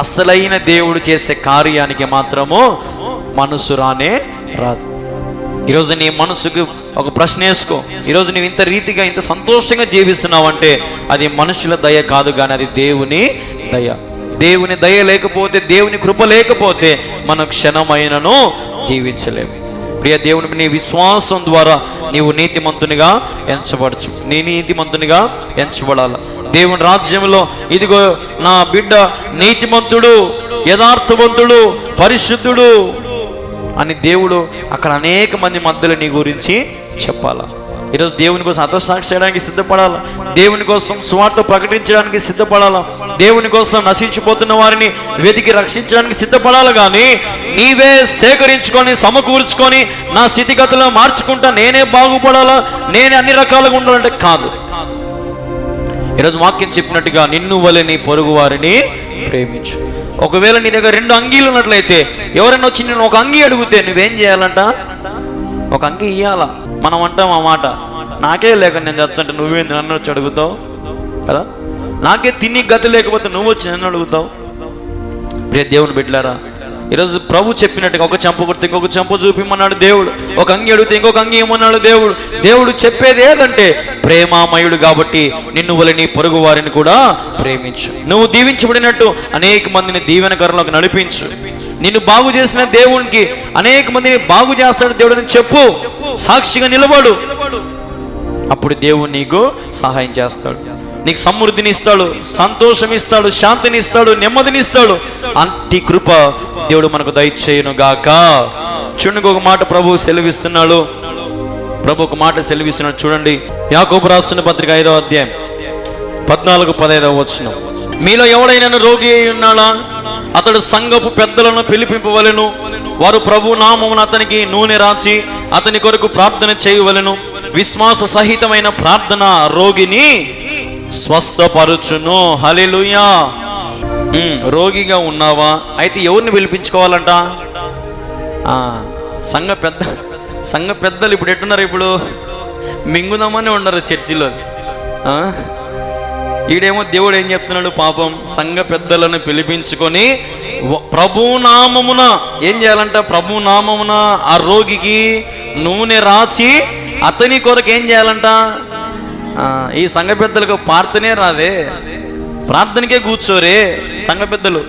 అసలైన దేవుడు చేసే కార్యానికి మాత్రము మనసు రానే రాదు. ఈరోజు నీ మనసుకు ఒక ప్రశ్న వేసుకో. ఈరోజు నువ్వు ఇంత రీతిగా ఇంత సంతోషంగా జీవిస్తున్నావంటే అది మనుషుల దయ కాదు, కానీ అది దేవుని దయ. దేవుని దయ లేకపోతే, దేవుని కృప లేకపోతే మనం క్షణమైనను జీవించలేము. ప్రియ దేవుని, నీ విశ్వాసం ద్వారా నీవు నీతిమంతునిగా ఎంచబడచ్చు. నీ నీతిమంతునిగా ఎంచబడాల. దేవుని రాజ్యంలో ఇదిగో నా బిడ్డ నీతిమంతుడు, యథార్థవంతుడు, పరిశుద్ధుడు అని దేవుడు అక్కడ అనేక మంది మధ్యలో నీ గురించి చెప్పాలా. ఈరోజు దేవుని కోసం హతసాక్షి చేయడానికి సిద్ధపడాలా. దేవుని కోసం సువార్త ప్రకటించడానికి సిద్ధపడాలా. దేవుని కోసం నశించిపోతున్న వారిని వెతికి రక్షించడానికి సిద్ధపడాలి. కానీ నీవే సేకరించుకొని సమకూర్చుకొని నా స్థితిగతులను మార్చుకుంటా నేనే బాగుపడాలా, నేనే అన్ని రకాలుగా ఉండాలంటే కాదు. ఈరోజు వాక్యం చెప్పినట్టుగా నిన్ను వలె నీ పొరుగు వారిని ప్రేమించు. ఒకవేళ నీ దగ్గర 2 అంగీలు ఉన్నట్లయితే ఎవరైనా వచ్చి నేను ఒక అంగీ అడిగితే నువ్వేం చేయాలంట? ఒక అంగీ ఇయ్యాలా. మనం అంటాం ఆ మాట, నాకే లేక నేను చచ్చంటే నువ్వేంది నన్ను వచ్చి అడుగుతావు కదా, నాకే తిని గతి లేకపోతే నువ్వు వచ్చి నన్ను అడుగుతావు. ప్రియ దేవుని బిడ్డలారా, ఈరోజు ప్రభు చెప్పినట్టుగా ఒక చెంప కొడితే ఇంకొక చెంప చూపిమన్నాడు దేవుడు. ఒక అంగి అడిగితే ఇంకొక అంగి ఇమ్మన్నాడు దేవుడు. దేవుడు చెప్పేది ఏదంటే ప్రేమామయుడు కాబట్టి నిన్ను వలె నీ పొరుగు వారిని కూడా ప్రేమించు. నువ్వు దీవించబడినట్టు అనేక మందిని దీవెనకరంలోకి నడిపించు. నిన్ను బాగు చేసిన దేవునికి అనేక మందిని బాగు చేస్తాడు దేవుడు అని చెప్పు. సాక్షిగా నిలబడు. అప్పుడు దేవుడు నీకు సహాయం చేస్తాడు. నీకు సమృద్ధిని ఇస్తాడు, సంతోషం ఇస్తాడు, శాంతిని ఇస్తాడు, నెమ్మదిని ఇస్తాడు. అంటి కృప దేవుడు మనకు దయచేయును గాక. చూడండి, ఒక మాట ప్రభు సెలవిస్తున్నాడు. ప్రభు ఒక మాట సెలవిస్తున్నాడు. చూడండి, యాకోబు రాస్తున్న పత్రిక 5వ అధ్యాయం 14-15 వచనం. మీలో ఎవడైనా రోగి అయి ఉన్నాడా? అతడు సంఘపు పెద్దలను పిలిపింపవలెను. వారు ప్రభు నామమున అతనికి నూనె రాచి అతని కొరకు ప్రార్థన చేయవలెను. విశ్వాస సహితమైన ప్రార్థన రోగిని స్వస్థపరుచును. హల్లెలూయా. రోగిగా ఉన్నావా? అయితే ఎవరిని పిలిపించుకోవాలంట? సంఘ పెద్దలు ఇప్పుడు ఎట్టున్నారు? ఇప్పుడు మింగుదామని ఉండరు చర్చిలో. ఈడేమో దేవుడు ఏం చెప్తున్నాడు? పాపం సంఘ పెద్దలను పిలిపించుకొని ప్రభునామమున ఏం చేయాలంట? ప్రభునామమున ఆ రోగికి నూనె రాచి అతని కొరకు ఏం చేయాలంట? ఈ సంఘ పెద్దలకు ప్రార్థనే రాదే, ప్రార్థనకే కూర్చోరే సంఘ పెద్దలు.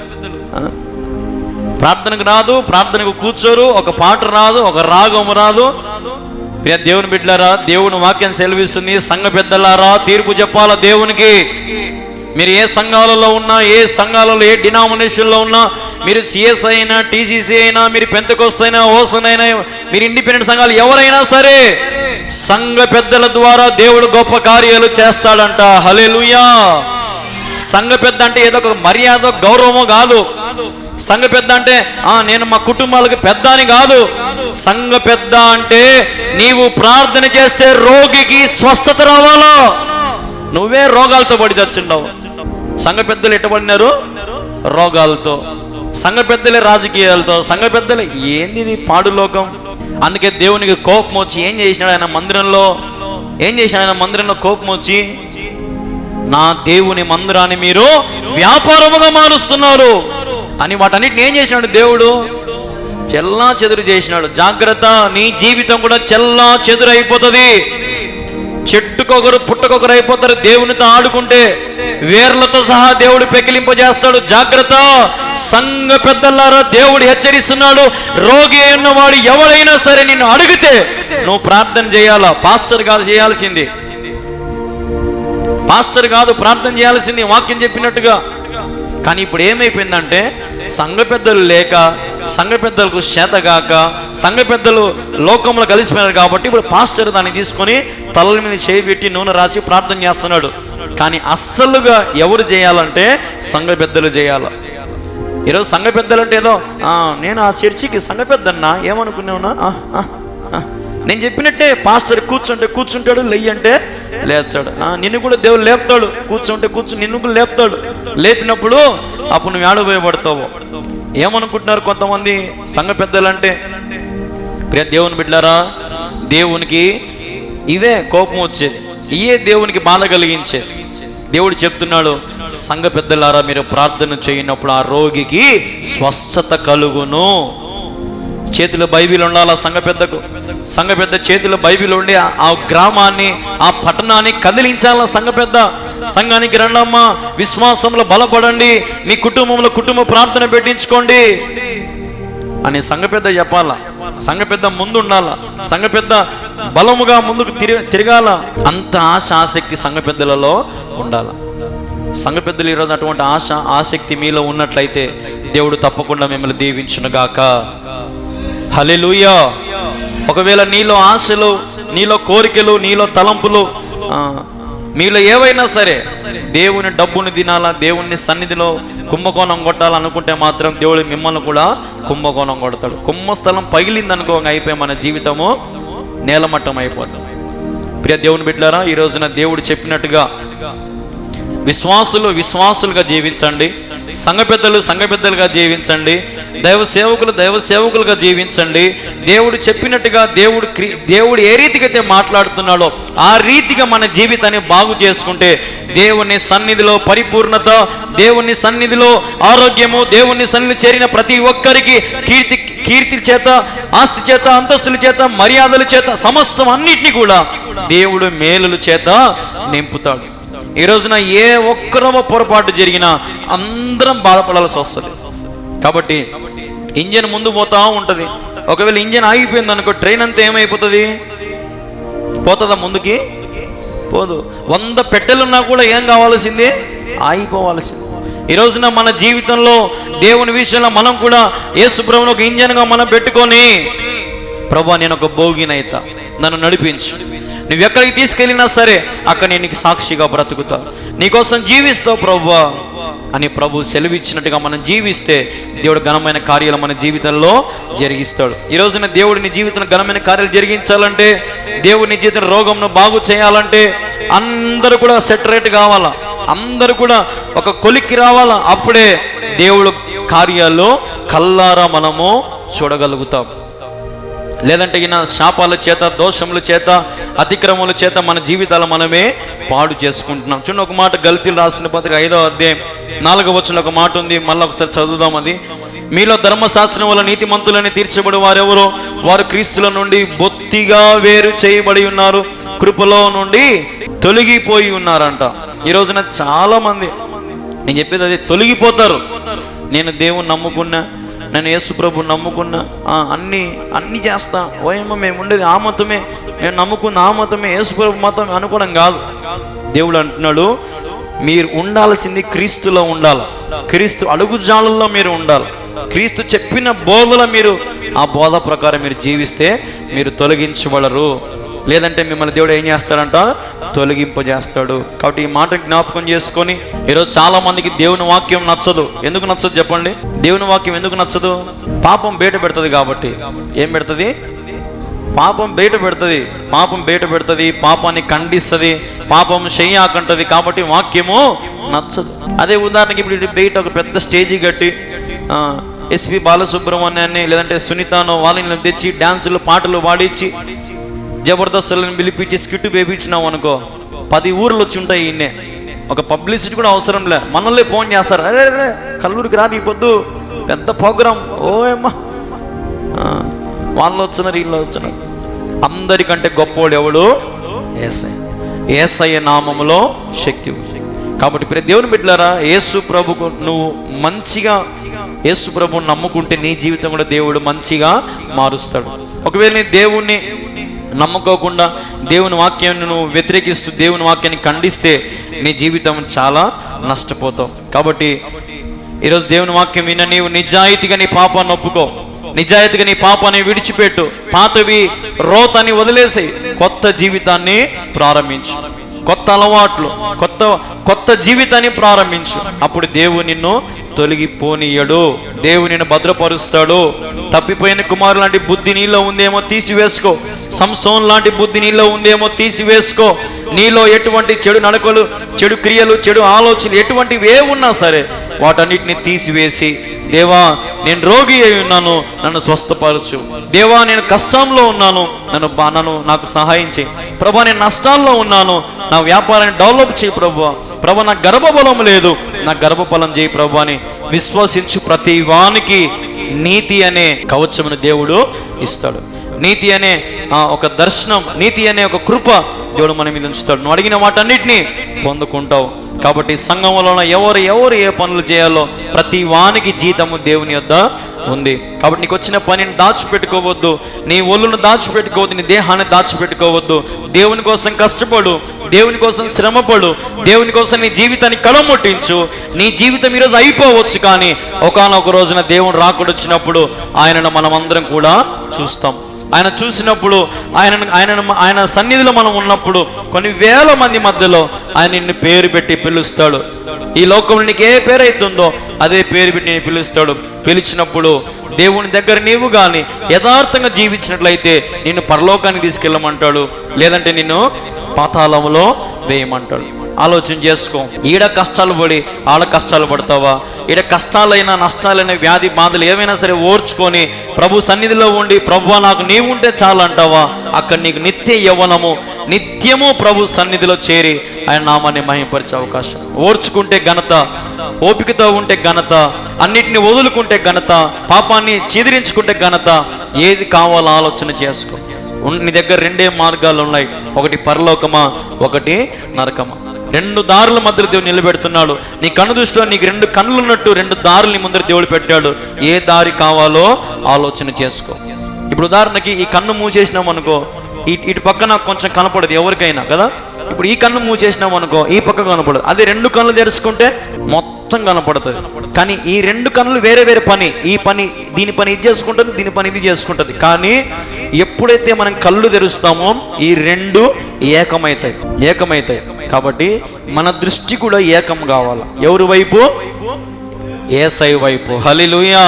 ప్రార్థనకు రాదు, ప్రార్థనకు కూర్చోరు, ఒక పాట రాదు, ఒక రాగం రాదు. ప్రియ దేవుని బిడ్డలారా, దేవుని వాక్యం సెలవిస్తుంది, సంఘ పెద్దలారా తీర్పు చెప్పాలా దేవునికి. మీరు ఏ సంఘాలలో ఉన్నా, ఏ సంఘాలలో, ఏ డినామినేషన్లో ఉన్నా, మీరు సిఎస్ అయినా, టీసీసీ అయినా, మీరు పెంతెకోస్తు అయినా, ఓసన్ అయినా, మీరు ఇండిపెండెంట్ సంఘాలు ఎవరైనా సరే సంఘ పెద్దల ద్వారా దేవుడు గొప్ప కార్యాలు చేస్తాడంట. హల్లెలూయా. సంఘ పెద్ద అంటే ఏదో ఒక మర్యాద గౌరవమో కాదు. సంఘ పెద్ద అంటే నేను మా కుటుంబాలకు పెద్ద అని కాదు. సంఘ పెద్ద అంటే నీవు ప్రార్థన చేస్తే రోగికి స్వస్థత రావాలా. నువ్వే రోగాలతో పడి చచ్చిండవు. సంఘ పెద్దలు ఎట్టబడినారు? రోగాలతో. సంఘ పెద్దలే రాజకీయాలతో. సంఘ పెద్దలే ఏంది ఇది పాడులోకం. అందుకే దేవునికి కోపం వచ్చి ఏం చేసినాడు ఆయన మందిరంలో? ఏం చేసినాడు ఆయన మందిరంలో? కోపం వచ్చి, నా దేవుని మందిరాన్ని మీరు వ్యాపారముగా మారుస్తున్నారు అని వాటన్నిటిని ఏం చేసినాడు దేవుడు? చెల్లా చెదురు చేసినాడు. జాగ్రత్త, నీ జీవితం కూడా చెల్లా చెదురు అయిపోతుంది. చెట్టుకొకరు పుట్టకొకరు అయిపోతారు. దేవునితో ఆడుకుంటే వేర్లతో సహా దేవుడు పెకిలింపజేస్తాడు. జాగ్రత్త. సంఘ పెద్దలారా దేవుడు హెచ్చరిస్తున్నాడు. రోగి ఉన్నవాడు ఎవరైనా సరే నిన్ను అడిగితే నువ్వు ప్రార్థన చేయాలా. పాస్టర్ కాదు చేయాల్సింది, పాస్టర్ కాదు ప్రార్థన చేయాల్సింది వాక్యం చెప్పినట్టుగా. కానీ ఇప్పుడు ఏమైపోయిందంటే సంఘ పెద్దలు లేక, సంఘ పెద్దలకు చేతగాక, సంఘ పెద్దలు లోకంలో కలిసిపోయినారు కాబట్టి ఇప్పుడు పాస్టర్ దాన్ని తీసుకొని తలల మీద చేయి పెట్టి నూనె రాసి ప్రార్థన చేస్తున్నాడు. కానీ అస్సలుగా ఎవరు చేయాలంటే సంఘ పెద్దలు చేయాల. ఈరోజు సంఘ పెద్దలు అంటే ఏదో నేను ఆ చర్చికి సంఘ పెద్దన్నా ఏమనుకున్నావునా, నేను చెప్పినట్టే పాస్టర్ కూర్చుంటాడు, లేయంటే లేస్తాడు. నిన్ను కూడా దేవుడు లేపుతాడు. కూర్చుంటే నిన్ను కూడా లేపుతాడు. లేపినప్పుడు అప్పుడు నువ్వు ఏడబోయబడతావు. ఏమనుకుంటున్నారు కొంతమంది సంఘ పెద్దలంటే? ప్రియ దేవుని బిడ్డలారా, దేవునికి ఇవే కోపం వచ్చేది, ఇవే దేవునికి బాధ కలిగించేది. దేవుడు చెప్తున్నాడు, సంఘ పెద్దలారా మీరు ప్రార్థన చేయనప్పుడు ఆ రోగికి స్వస్థత కలుగును. చేతిలో బైబిల్ ఉండాలి సంఘ పెద్ద చేతిలో బైబిల్ ఉండి ఆ గ్రామాన్ని, ఆ పట్టణాన్ని కదిలించాల. సంఘానికి రండమ్మా, విశ్వాసంలో బలపడండి, మీ కుటుంబంలో కుటుంబ ప్రార్థన పెట్టించుకోండి అని సంఘ పెద్ద చెప్పాలా. సంఘ పెద్ద ముందు ఉండాలా, సంఘ పెద్ద బలముగా ముందుకు తిరగాల. అంత ఆసక్తి సంఘ పెద్దలలో ఉండాల. సంఘ పెద్దలు ఈరోజు అటువంటి ఆసక్తి మీలో ఉన్నట్లయితే దేవుడు తప్పకుండా మిమ్మల్ని దీవించునుగాక. హల్లెలూయా. ఒకవేళ నీలో ఆశలు, నీలో కోరికలు, నీలో తలంపులు, మీలో ఏవైనా సరే దేవుని డబ్బుని తినాలా, దేవుని సన్నిధిలో కుంభకోణం కొట్టాలనుకుంటే మాత్రం దేవుడు మిమ్మల్ని కూడా కుంభకోణం కొడతాడు. కుంభస్థలం పగిలిందనుకో అయిపోయి మన జీవితము నేలమట్టం అయిపోతాం. ప్రియ దేవుని బిడ్డలారా, ఈ రోజున దేవుడు చెప్పినట్టుగా విశ్వాసులుగా జీవించండి, సంఘ పెద్దలుగా జీవించండి, దైవ సేవకులుగా జీవించండి. దేవుడు చెప్పినట్టుగా దేవుడు ఏ రీతిగా అయితే మాట్లాడుతున్నాడో ఆ రీతిగా మన జీవితాన్ని బాగు చేసుకుంటే దేవుని సన్నిధిలో పరిపూర్ణత, దేవుని సన్నిధిలో ఆరోగ్యము, దేవుని సన్నిధిలో చేరిన ప్రతి ఒక్కరికి కీర్తి చేత, ఆస్తి చేత, అంతస్తుల చేత, మర్యాదల చేత, సమస్తం అన్నిటినీ కూడా దేవుడు మేలుల చేత నింపుతాడు. ఈ రోజున ఏ ఒక్కరవ పొరపాటు జరిగినా అందరం బాధపడాల్సి వస్తుంది. కాబట్టి ఇంజన్ ముందు పోతా ఉంటుంది. ఒకవేళ ఇంజన్ ఆగిపోయింది అనుకో, ట్రైన్ అంతా ఏమైపోతుంది? పోతుందా? ముందుకి పోదు. 100 పెట్టెలున్నా కూడా ఏం కావాల్సిందే? ఆగిపోవాల్సింది. ఈ రోజున మన జీవితంలో దేవుని విషయంలో మనం కూడా యేసు ప్రభువును ఒక ఇంజన్గా మనం పెట్టుకొని, ప్రభువా నేను ఒక భోగినైతా, నన్ను నడిపించు, నువ్వు ఎక్కడికి తీసుకెళ్ళినా సరే అక్కడ నేను నీకు సాక్షిగా బ్రతుకుతా, నీకోసం జీవిస్తావు ప్రభువా అని ప్రభు సెలవిచ్చినట్టుగా మనం జీవిస్తే దేవుడు ఘనమైన కార్యాలు మన జీవితంలో జరిగిస్తాడు. ఈ రోజున దేవుడు నీ జీవితంలో ఘనమైన కార్యాలు జరిగించాలంటే, దేవుడు నీ జీవితం రోగంను బాగు చేయాలంటే అందరూ కూడా సెటరేట్ కావాలా, అందరూ కూడా ఒక కొలిక్కి రావాలా. అప్పుడే దేవుడు కార్యాలు కల్లారా మనము చూడగలుగుతాం. లేదంటే ఈయన శాపాల చేత, దోషముల చేత, అతిక్రమముల చేత మన జీవితాలు మనమే పాడు చేసుకుంటున్నాం. చూడండి, ఒక మాట గల్తీలు రాసిన పత్రిక 5వ అధ్యాయం 4వ వచనంలో ఒక మాట ఉంది, మళ్ళీ ఒకసారి చదువుదాం. అది, మీలో ధర్మశాస్త్రం వల్ల నీతిమంతులని తీర్చబడి వారెవరో వారు క్రీస్తుల నుండి బొత్తిగా వేరు చేయబడి ఉన్నారు, కృపలో నుండి తొలగిపోయి ఉన్నారంట. ఈ రోజున చాలా మంది, నేను చెప్పేది అదే, తొలగిపోతారు. నేను దేవుని నమ్ముకున్నా, నేను యేసు ప్రభుని నమ్ముకున్నా, అన్నీ చేస్తా, ఓయమ్మ మేము ఉండేది ఆ మతమే, మేము నమ్ముకున్న ఆ మతమే, యేసు ప్రభు మతం అనుకోవడం కాదు. దేవుడు అంటున్నాడు, మీరు ఉండాల్సింది క్రీస్తులో ఉండాలి, క్రీస్తు అడుగుజాడల్లో మీరు ఉండాలి, క్రీస్తు చెప్పిన బోధలో మీరు ఆ బోధ ప్రకారం మీరు జీవిస్తే మీరు తొలగించబడరు. లేదంటే మిమ్మల్ని దేవుడు ఏం చేస్తాడంట? తొలగింపజేస్తాడు. కాబట్టి ఈ మాట జ్ఞాపకం చేసుకొని, ఈరోజు చాలా మందికి దేవుని వాక్యం నచ్చదు. ఎందుకు నచ్చదు చెప్పండి? దేవుని వాక్యం ఎందుకు నచ్చదు? పాపం బయట పెడుతుంది కాబట్టి. ఏం పెడుతుంది? పాపం బయట పెడుతుంది, పాపాన్ని ఖండిస్తుంది, పాపం చెయ్యాకంటది. కాబట్టి వాక్యము నచ్చదు. అదే ఉదాహరణకి ఇప్పుడు బయట ఒక పెద్ద స్టేజీ కట్టి ఎస్పి బాలసుబ్రహ్మణ్యాన్ని లేదంటే సునీతను వాళ్ళని తెచ్చి డ్యాన్సులు పాటలు పాడించి జబర్దస్తులను పిలిపించి స్కిట్ వేయించినాం అనుకో, 10 ఊర్లు వచ్చి ఉంటాయి. ఈయన్నే ఒక పబ్లిసిటీ కూడా అవసరం లే, మనల్ని ఫోన్ చేస్తారు, అరే కల్లూరికి రాని పొద్దు పెద్ద ప్రోగ్రాం, ఓయమ్మా వాళ్ళు వచ్చినారు, వీళ్ళు వచ్చినారు. అందరికంటే గొప్పవాడు ఎవడు? యేసయ్య నామములో శక్తి. కాబట్టి ప్రియ దేవుని బిడ్డలారా, యేసు ప్రభుకు నువ్వు మంచిగా యేసు ప్రభువుని నమ్ముకుంటే నీ జీవితం కూడా దేవుడు మంచిగా మారుస్తాడు. ఒకవేళ నీ దేవుణ్ణి నమ్ముకోకుండా దేవుని వాక్యాన్ని నువ్వు వ్యతిరేకిస్తూ దేవుని వాక్యాన్ని ఖండిస్తే నీ జీవితం చాలా నష్టపోతావు. కాబట్టి ఈరోజు దేవుని వాక్యం విన్న నీవు నిజాయితీగా నీ పాపాన్ని ఒప్పుకో, నిజాయితీగా నీ పాపాన్ని విడిచిపెట్టు, పాతవి రోతని వదిలేసి కొత్త జీవితాన్ని ప్రారంభించు, కొత్త అలవాట్లు, కొత్త జీవితాన్ని ప్రారంభించు. అప్పుడు దేవుడు నిన్ను తొలగిపోనీయడు, దేవుడు నిన్ను భద్రపరుస్తాడు. తప్పిపోయిన కుమారు లాంటి బుద్ధి నీలో ఉందేమో తీసివేసుకో, సంసోన్ లాంటి బుద్ధి నీలో ఉందేమో తీసివేసుకో. నీలో ఎటువంటి చెడు నడకలు, చెడు క్రియలు, చెడు ఆలోచనలు ఎటువంటివి ఏ ఉన్నా సరే వాటన్నిటిని తీసివేసి, దేవా నేను రోగి అయి ఉన్నాను, నన్ను స్వస్థపరచు. దేవా, నేను కష్టంలో ఉన్నాను, నాకు సహాయం చేయి. ప్రభా, నేను నష్టాల్లో ఉన్నాను, నా వ్యాపారాన్ని డెవలప్ చేయి ప్రభువా. ప్రభా, నాకు గర్భబలం లేదు, నాకు గర్భఫలం చేయి ప్రభు అని విశ్వసించు ప్రతి వానికి నీతి అనే కవచమును దేవుడు ఇస్తాడు. నీతి అనే ఒక దర్శనం, నీతి అనే ఒక కృప దేవుడు మన మీద ఉంచుతాడు. నువ్వు అడిగిన వాటన్నిటినీ పొందుకుంటావు. కాబట్టి సంఘంలో ఎవరు ఏ పనులు చేయాలో ప్రతి వానికి జీతము దేవుని యొద్ద ఉంది. కాబట్టి నీకు వచ్చిన పనిని దాచిపెట్టుకోవద్దు, నీ ఒళ్ళును దాచిపెట్టుకోవద్దు, నీ దేహాన్ని దాచిపెట్టుకోవద్దు. దేవుని కోసం కష్టపడు, దేవుని కోసం శ్రమపడు, దేవుని కోసం నీ జీవితాన్ని కళముట్టించు. నీ జీవితం ఈరోజు అయిపోవచ్చు, కానీ ఒకానొక రోజున దేవుడు రాకడొచ్చినప్పుడు ఆయనను మనమందరం కూడా చూస్తాం. ఆయన చూసినప్పుడు ఆయన సన్నిధిలో మనం ఉన్నప్పుడు కొన్ని వేల మంది మధ్యలో ఆయన నిన్ను పేరు పెట్టి పిలుస్తాడు. ఈ లోకంలో నీకు ఏ పేరు అవుతుందో అదే పేరు పెట్టి నేను పిలుస్తాడు. పిలిచినప్పుడు దేవుని దగ్గర నీవు కానీ యథార్థంగా జీవించినట్లయితే నిన్ను పరలోకానికి తీసుకెళ్ళమంటాడు, లేదంటే నిన్ను పాతాళంలో వేయమంటాడు. ఆలోచన చేసుకో. ఈడ కష్టాలు పడి ఆడ కష్టాలు పడతావా? ఈడ కష్టాలైనా నష్టాలైన వ్యాధి బాధలు ఏమైనా సరే ఓర్చుకొని ప్రభు సన్నిధిలో ఉండి ప్రభువా నాకు నీవు ఉంటే చాలు అంటావా? అక్కడ నీకు నిత్య యవ్వనము, నిత్యము ప్రభు సన్నిధిలో చేరి ఆయన నామాన్ని మహిమపరిచే అవకాశం. ఓర్చుకుంటే ఘనత, ఓపికతో ఉంటే ఘనత, అన్నిటిని వదులుకుంటే ఘనత, పాపాన్ని చీదిరించుకుంటే ఘనత. ఏది కావాలో ఆలోచన చేసుకో. నీ దగ్గర రెండే మార్గాలు ఉన్నాయి, ఒకటి పరలోకమా, ఒకటి నరకమా. రెండు దారుల మధ్యలో దేవుడు నిలబెడుతున్నాడు. నీ కన్ను దృష్టిలో నీకు రెండు కన్నులు ఉన్నట్టు రెండు దారులు నీ ముందర దేవుడు పెట్టాడు. ఏ దారి కావాలో ఆలోచన చేసుకో. ఇప్పుడు ఉదాహరణకి ఈ కన్ను మూసేసినాం అనుకో, ఇటు పక్కన కొంచెం కనపడదు ఎవరికైనా కదా. ఇప్పుడు ఈ కన్ను మూసేసినాం అనుకో, ఈ పక్క కనపడదు. అదే రెండు కన్నులు తెరుచుకుంటే మొత్తం కనపడుతుంది. కానీ ఈ రెండు కన్నులు వేరే వేరే పని, ఈ పని దీని పని ఇది చేసుకుంటుంది, దీని పని ఇది చేసుకుంటుంది. కానీ ఎప్పుడైతే మనం కళ్ళు తెరుస్తామో ఈ రెండు ఏకమవుతాయి. కాబట్టి మన దృష్టి కూడా ఏకం కావాలి. ఎవరి వైపు? యేసయ్య వైపు. హల్లెలూయా.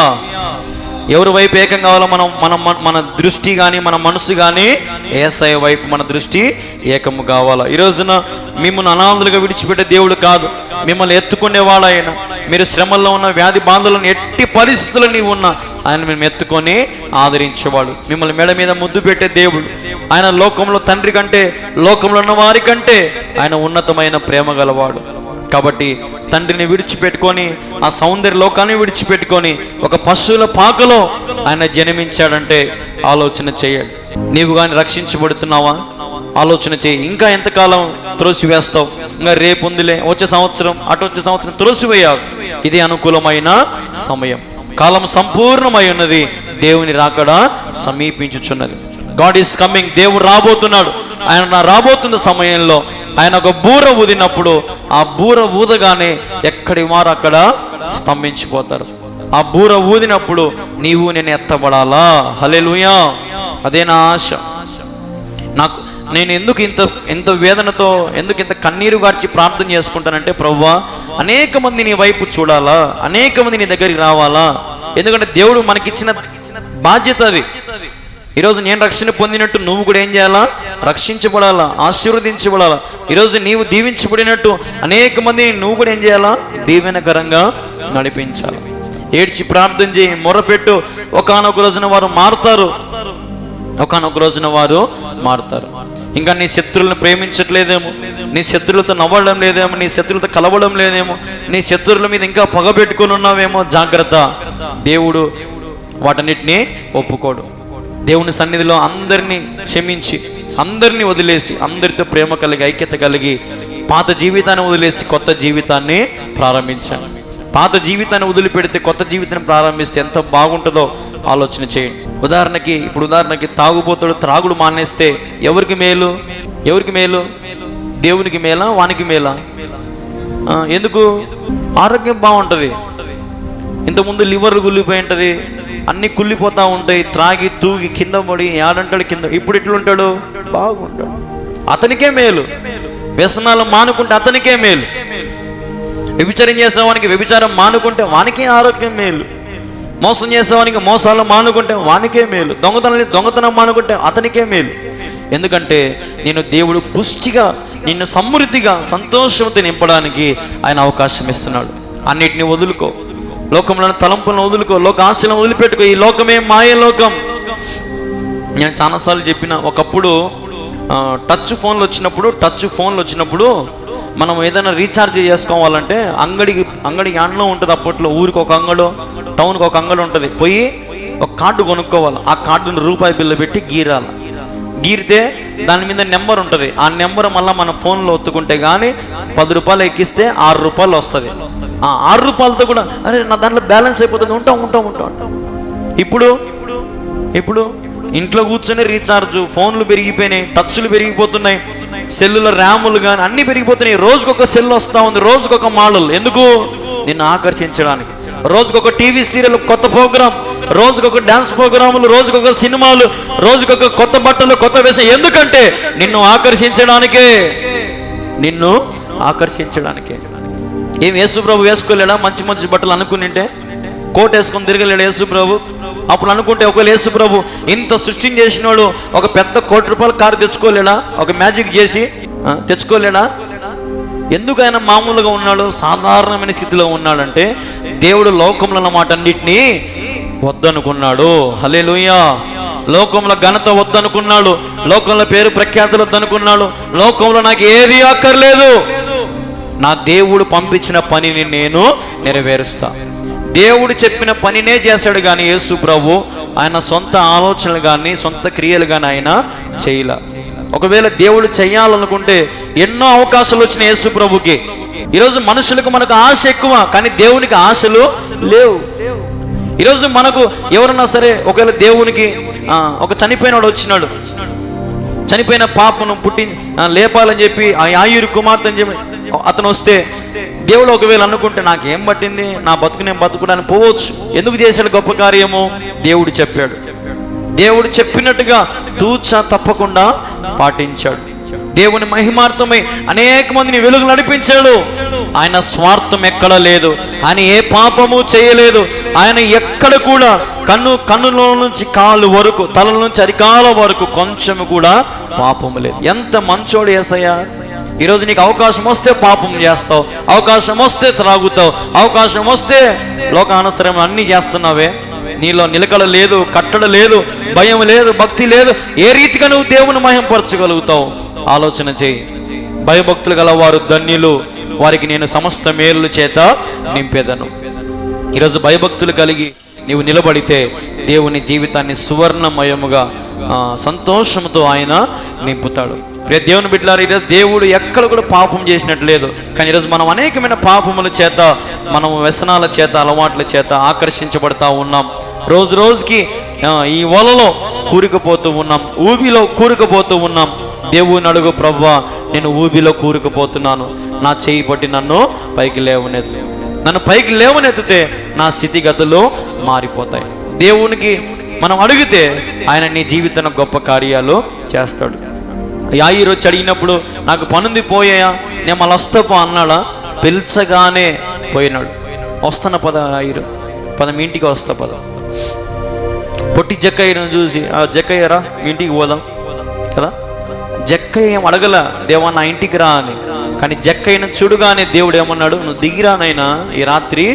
ఎవరి వైపు ఏకం కావాలో మన దృష్టి కానీ మన మనసు కానీ యేసయ్య వైపు మన దృష్టి ఏకము కావాలా. ఈ రోజున మిమ్మల్ని అనాథులుగా విడిచిపెట్టే దేవుడు కాదు, మిమ్మల్ని ఎత్తుకునేవాడు ఆయన. మీరు శ్రమల్లో ఉన్న వ్యాధి బాధలను ఎట్టి పరిస్థితుల్లో నీవు ఉన్నా ఆయన మేము ఎత్తుకొని ఆదరించేవాడు. మిమ్మల్ని మెడ మీద ముద్దు పెట్టే దేవుడు ఆయన. లోకంలో తండ్రి కంటే, లోకంలో ఉన్న వారి కంటే ఆయన ఉన్నతమైన ప్రేమ గలవాడు. కాబట్టి తండ్రిని విడిచిపెట్టుకొని ఆ సౌందర్య లోకాన్ని విడిచిపెట్టుకొని ఒక పశువుల పాకలో ఆయన జన్మించాడంటే ఆలోచన చేయాలి. నీవు కానీ రక్షించబడుతున్నావా? ఆలోచన చేయి. ఇంకా ఎంతకాలం త్రోసివేస్తావు? ఇంకా రేపు ఉందిలే, వచ్చే సంవత్సరం, అటు వచ్చే సంవత్సరం త్రోసివేయావు. ఇది అనుకూలమైన సమయం. కాలం సంపూర్ణమై ఉన్నది, దేవుని రాకడ సమీపించుచున్నది. God is coming. దేవుడు రాబోతున్నాడు. ఆయన రాబోతున్న సమయంలో ఆయన ఒక బూర ఊదినప్పుడు ఆ బూర ఊదగానే ఎక్కడి వారు అక్కడ స్తంభించిపోతారు. ఆ బూర ఊదినప్పుడు నీవు నేను ఎత్తబడాలా. హల్లెలూయా. అదే నా ఆశ. నేను ఎందుకు ఇంత వేదనతో, ఎందుకు ఇంత కన్నీరు గార్చి ప్రార్థన చేసుకుంటానంటే, ప్రభువా అనేక మంది నీ వైపు చూడాలా, అనేక మంది నీ దగ్గరికి రావాలా. ఎందుకంటే దేవుడు మనకిచ్చిన బాధ్యత అది. ఈరోజు నేను రక్షణ పొందినట్టు నువ్వు కూడా ఏం చేయాలా? రక్షించబడాలా, ఆశీర్వదించబడాలా. ఈరోజు నీవు దీవించబడినట్టు అనేక మంది నువ్వు కూడా ఏం చేయాలా? దీవెనకరంగా నడిపించాలి. ఏడ్చి ప్రార్థన చేయి, మొరపెట్టు. ఒకానొక రోజున వారు మారుతారు. ఇంకా నీ శత్రువులను ప్రేమించట్లేదేమో, నీ శత్రువులతో నవ్వడం లేదేమో, నీ శత్రువులతో కలవడం లేదేమో, నీ శత్రువుల మీద ఇంకా పగ పెట్టుకుని ఉన్నావేమో. జాగ్రత్త. దేవుడు వాటన్నిటినీ ఒప్పుకోడు. దేవుని సన్నిధిలో అందరినీ క్షమించి, అందరినీ వదిలేసి, అందరితో ప్రేమ కలిగి, ఐక్యత కలిగి, పాత జీవితాన్ని వదిలేసి కొత్త జీవితాన్ని ప్రారంభించాను. పాత జీవితాన్ని వదిలిపెడితే కొత్త జీవితాన్ని ప్రారంభిస్తే ఎంత బాగుంటుందో ఆలోచన చేయండి. ఉదాహరణకి తాగుబోతుడు త్రాగుడు మానేస్తే ఎవరికి మేలు? దేవునికి మేలా, వానికి మేలా? ఎందుకు? ఆరోగ్యం బాగుంటుంది. ఇంతకుముందు లివర్ కుళ్ళిపోయి ఉంటుంది, అన్ని కుళ్ళిపోతూ ఉంటాయి. త్రాగి తూగి కింద పడి ఏడంటాడు కింద. ఇప్పుడు ఎట్లుంటాడు? బాగుంటాడు. అతనికే మేలు. వ్యసనాలు మానుకుంటే అతనికే మేలు. వ్యభిచారం చేసేవానికి వ్యభిచారం మానుకుంటే వానికే ఆరోగ్యం మేలు. మోసం చేసేవానికి మోసాలు మానుకుంటే వానికే మేలు. దొంగతనం మానుకుంటే అతనికే మేలు. ఎందుకంటే దేవుడు పుష్టిగా, నిన్ను సమృద్ధిగా, సంతోషంతో నింపడానికి ఆయన అవకాశం ఇస్తున్నాడు. అన్నిటిని వదులుకో. లోకంలోని తలంపులను వదులుకో, లోక ఆశలను వదిలిపెట్టుకో. ఈ లోకమే మాయ లోకం. నేను చాలాసార్లు చెప్పిన, ఒకప్పుడు టచ్ ఫోన్లు వచ్చినప్పుడు మనం ఏదైనా రీఛార్జ్ చేసుకోవాలంటే అంగడి యాన్లో ఉంటుంది. అప్పట్లో ఊరికి ఒక అంగడు, టౌన్కి ఒక అంగడి ఉంటుంది. పోయి ఒక కార్డు కొనుక్కోవాలి. ఆ కార్డును రూపాయి బిల్లు పెట్టి గీరితే దాని మీద నెంబర్ ఉంటుంది. ఆ నెంబర్ మళ్ళీ మన ఫోన్లో ఒత్తుకుంటే కానీ 10 రూపాయలు ఎక్కిస్తే 6 రూపాయలు వస్తుంది. ఆ 6 రూపాయలతో కూడా అరే నా దాంట్లో బ్యాలెన్స్ అయిపోతుంది, ఉంటాం. ఇప్పుడు ఇంట్లో కూర్చొని రీఛార్జ్, ఫోన్లు పెరిగిపోయినాయి, టచ్లు పెరిగిపోతున్నాయి, సెల్లుల ర్యాములు కానీ అన్నీ పెరిగిపోతున్నాయి. రోజుకొక సెల్ వస్తూ ఉంది, రోజుకొక మోడల్. ఎందుకు? నిన్ను ఆకర్షించడానికి. రోజుకొక టీవీ సీరియల్, కొత్త ప్రోగ్రాం, రోజుకొక డ్యాన్స్ ప్రోగ్రాములు, రోజుకొక సినిమాలు, రోజుకొక కొత్త బట్టలు, కొత్త వేషం. ఎందుకంటే నిన్ను ఆకర్షించడానికే. ఏం యేసు ప్రభు వేసుకోలేడా? మంచి బట్టలు అనుకునింటే కోట్ వేసుకొని తిరగలేడు యేసు ప్రభు? అప్పుడు అనుకుంటే ఒకవేళ యేసు ప్రభు ఇంత సృష్టిని చేసినోడు ఒక పెద్ద ₹1,00,00,000 కారు తెచ్చుకోలేడా? ఒక మ్యాజిక్ చేసి తెచ్చుకోలేడా? ఎందుకు ఆయన మామూలుగా ఉన్నాడు, సాధారణమైన స్థితిలో ఉన్నాడంటే దేవుడు లోకంలో అన్నమాట అన్నిటినీ వద్దనుకున్నాడు. హల్లెలూయా. లోకంలో ఘనత వద్దనుకున్నాడు, లోకంలో పేరు ప్రఖ్యాతులు వద్దనుకున్నాడు. లోకంలో నాకు ఏది అక్కర్లేదు, నా దేవుడు పంపించిన పనిని నేను నెరవేరుస్తా. దేవుడు చెప్పిన పనినే చేశాడు. కానీ యేసు ప్రభు ఆయన సొంత ఆలోచనలు కానీ సొంత క్రియలు కానీ ఆయన చేయలే. ఒకవేళ దేవుడు చేయాలనుకుంటే ఎన్నో అవకాశాలు వచ్చినాయి యేసు ప్రభుకి. ఈరోజు మనుషులకు మనకు ఆశ ఎక్కువ, కానీ దేవునికి ఆశలు లేవు. ఈరోజు మనకు ఎవరన్నా సరే ఒకవేళ దేవునికి ఒక చనిపోయినవాడు వచ్చినాడు, చనిపోయిన పాపను లేపాలని చెప్పి ఆ యాయూరు కుమార్తె అని చెప్పి అతను వస్తే దేవుడు ఒకవేళ అనుకుంటే నాకేం పట్టింది, నా బతుకు నేను బతుకుడానికి పోవచ్చు. ఎందుకు చేశాడు గొప్ప కార్యము? దేవుడు చెప్పాడు. దేవుడు చెప్పినట్టుగా తూచా తప్పకుండా పాటించాడు. దేవుని మహిమార్థమై అనేక మందిని వెలుగు నడిపించాడు. ఆయన స్వార్థం ఎక్కడ లేదు. ఆయన ఏ పాపము చేయలేదు. ఆయన ఎక్కడ కూడా కన్నులో నుంచి కాళ్ళు వరకు, తల నుంచి అరికాల వరకు కొంచెం కూడా పాపము లేదు. ఎంత మంచోడు యేసయ్య. ఈరోజు నీకు అవకాశం వస్తే పాపం చేస్తావు, అవకాశం వస్తే త్రాగుతావు, అవకాశం వస్తే లోకానుసరం అన్నీ చేస్తున్నావే. నీలో నిలకడ లేదు, కట్టడ లేదు, భయం లేదు, భక్తి లేదు. ఏ రీతిగా నువ్వు దేవుని మహింపరచగలుగుతావు? ఆలోచన చేయి. భయభక్తులు గల వారు ధన్యులు, వారికి నేను సమస్త మేలుల చేత నింపేదను. ఈరోజు భయభక్తులు కలిగి నీవు నిలబడితే దేవుని జీవితాన్ని సువర్ణమయముగా సంతోషంతో ఆయన నింపుతాడు. దేవుని బిడ్డలారా, ఈరోజు దేవుడు ఎక్కడ కూడా పాపం చేసినట్టు లేదు. కానీ ఈరోజు మనం అనేకమైన పాపముల చేత, మనం వ్యసనాల చేత, అలవాట్ల చేత ఆకర్షించబడతా ఉన్నాం. రోజు రోజుకి ఈ వలలో కూరుకుపోతూ ఉన్నాం, ఊబిలో కూరుకుపోతూ ఉన్నాం. దేవుని అడుగు, ప్రభువా నేను ఊబిలో కూరుకుపోతున్నాను, నా చేయి పట్టి నన్ను పైకి లేవనెత్తు. నన్ను పైకి లేవనెత్తితే నా స్థితిగతులు మారిపోతాయి. దేవునికి మనం అడిగితే ఆయన నీ జీవితంలో గొప్ప కార్యాలు చేస్తాడు. యాయిరు వచ్చి అడిగినప్పుడు నాకు పనుంది పోయా, నేను మళ్ళీ వస్తాపో అన్నాడా? పిలిచగానే పోయినాడు. వస్తాను పద యాయిరు, పద మీ ఇంటికి వస్తా పద. పొట్టి జక్కయ్యను చూసి, జక్కయ్యరా మీ ఇంటికి పోదాం కదా. జక్కయ్య ఏం అడగల, దేవా నా ఇంటికి రా అని. కానీ జక్కయ్యను చూడుగానే దేవుడు ఏమన్నాడు? నువ్వు దిగిరానైనా ఈ రాత్రి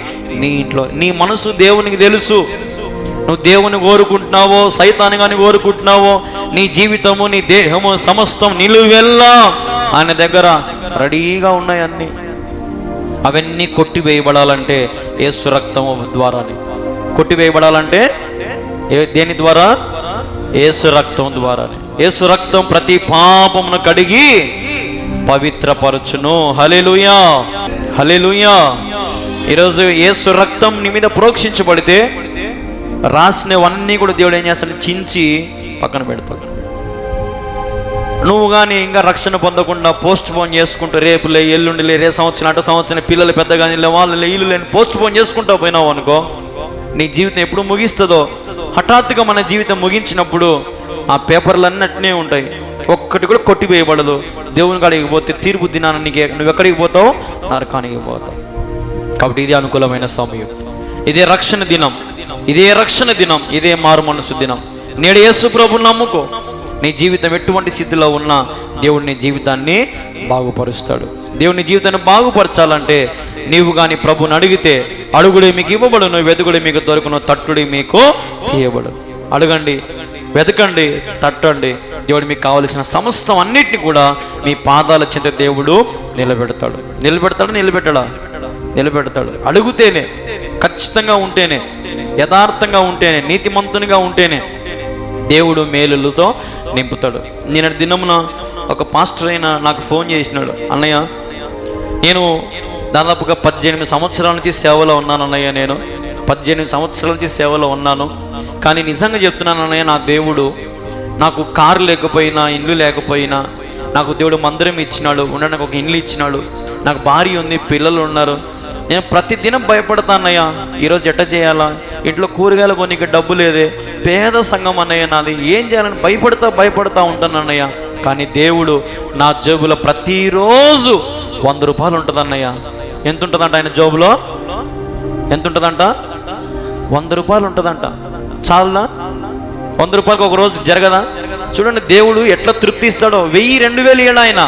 నీ ఇంట్లో. నీ మనసు దేవునికి తెలుసు. నువ్వు దేవుని కోరుకుంటున్నావో సైతాన్ని కానీ కోరుకుంటున్నావో, నీ జీవితము, నీ దేహము సమస్తం నిలువెల్లా ఆయన దగ్గర రెడీగా ఉన్నాయి అన్నీ. అవన్నీ కొట్టివేయబడాలంటే యేసు రక్తము ద్వారానే. కొట్టివేయబడాలంటే దేని ద్వారా? యేసు రక్తం ద్వారానే. యేసు రక్తం ప్రతి పాపమును కడిగి పవిత్రపరచును. హల్లెలూయా, హల్లెలూయా. ఈరోజు యేసు రక్తం నీ మీద ప్రోక్షించబడితే రాసినవన్నీ కూడా దేవుడు ఏం చేస్తాడు? చించి పక్కన పెడతాడు. నువ్వు కానీ ఇంకా రక్షణ పొందకుండా పోస్ట్ పోన్ చేసుకుంటూ రేపులే, ఎల్లుండిలే, రే సంవత్సరం, అటు సంవత్సరం, పిల్లలు పెద్దగానే వాళ్ళు ఇల్లు లేని పోస్ట్ పోన్ చేసుకుంటూ పోయినావు అనుకో, నీ జీవితం ఎప్పుడు ముగిస్తుందో. హఠాత్తుగా మన జీవితం ముగించినప్పుడు ఆ పేపర్లన్నీ ఉంటాయి, ఒక్కటి కూడా కొట్టివేయబడదు. దేవుని కాడికి పోతే తీర్పు దినాన్ని నువ్వు ఎక్కడికి పోతావు? నరకానికి పోతావు. కాబట్టి ఇదే అనుకూలమైన సమయం, ఇదే రక్షణ దినం, ఇదే రక్షణ దినం, ఇదే మారు మనసు దినం. నేడు యేసు ప్రభువుని నమ్ముకో. నీ జీవితం ఎటువంటి స్థితిలో ఉన్నా దేవుడు నీ జీవితాన్ని బాగుపరుస్తాడు. దేవుని జీవితాన్ని బాగుపరచాలంటే నీవు కానీ ప్రభుని అడిగితే, అడుగుడి మీకు ఇవ్వబడును, వెతుకుడి మీకు దొరుకును, తట్టుడి మీకు తీయబడును. అడగండి, వెతకండి, తట్టండి, దేవుడు మీకు కావలసిన సమస్తం అన్నిటిని కూడా మీ పాదాల చెంత దేవుడు నిలబెడతాడు. నిలబెడతాడు. అడుగుతేనే, ఖచ్చితంగా ఉంటేనే, యథార్థంగా ఉంటేనే, నీతిమంతునిగా ఉంటేనే దేవుడు మేలులతో నింపుతాడు. నేను దినమున ఒక పాస్టర్ అయినా నాకు ఫోన్ చేసినాడు, అన్నయ్య నేను దాదాపుగా 18 సంవత్సరాల నుంచి సేవలో ఉన్నాను అన్నయ్య, నేను 18 సంవత్సరాల నుంచి సేవలో ఉన్నాను, కానీ నిజంగా చెప్తున్నాను అన్నయ్య, నా దేవుడు నాకు కారు లేకపోయినా, ఇల్లు లేకపోయినా, నాకు దేవుడు మందిరం ఇచ్చినాడు, ఉండడానికి ఒక ఇల్లు ఇచ్చినాడు, నాకు భార్య ఉంది, పిల్లలు ఉన్నారు, నేను ప్రతిదినం భయపడతానయ్యా, ఈరోజు ఎట్ట చేయాలా, ఇంట్లో కూరగాయలు కొనికి డబ్బు లేదే, పేద సంఘం అన్నయ్య నాది, ఏం చేయాలని భయపడతా ఉంటాను అన్నయ్య. కానీ దేవుడు నా జేబులో ప్రతిరోజు 100 రూపాయలు ఉంటుంది అన్నయ్య. ఎంత ఉంటుందంట ఆయన జేబులో? ఎంత ఉంటుందంట? 100 రూపాయలు ఉంటుందంట. చాలా 100 రూపాయలకి ఒక రోజు జరగదా? చూడండి దేవుడు ఎట్లా తృప్తి ఇస్తాడో. 1000, 2000 ఏడా ఆయన.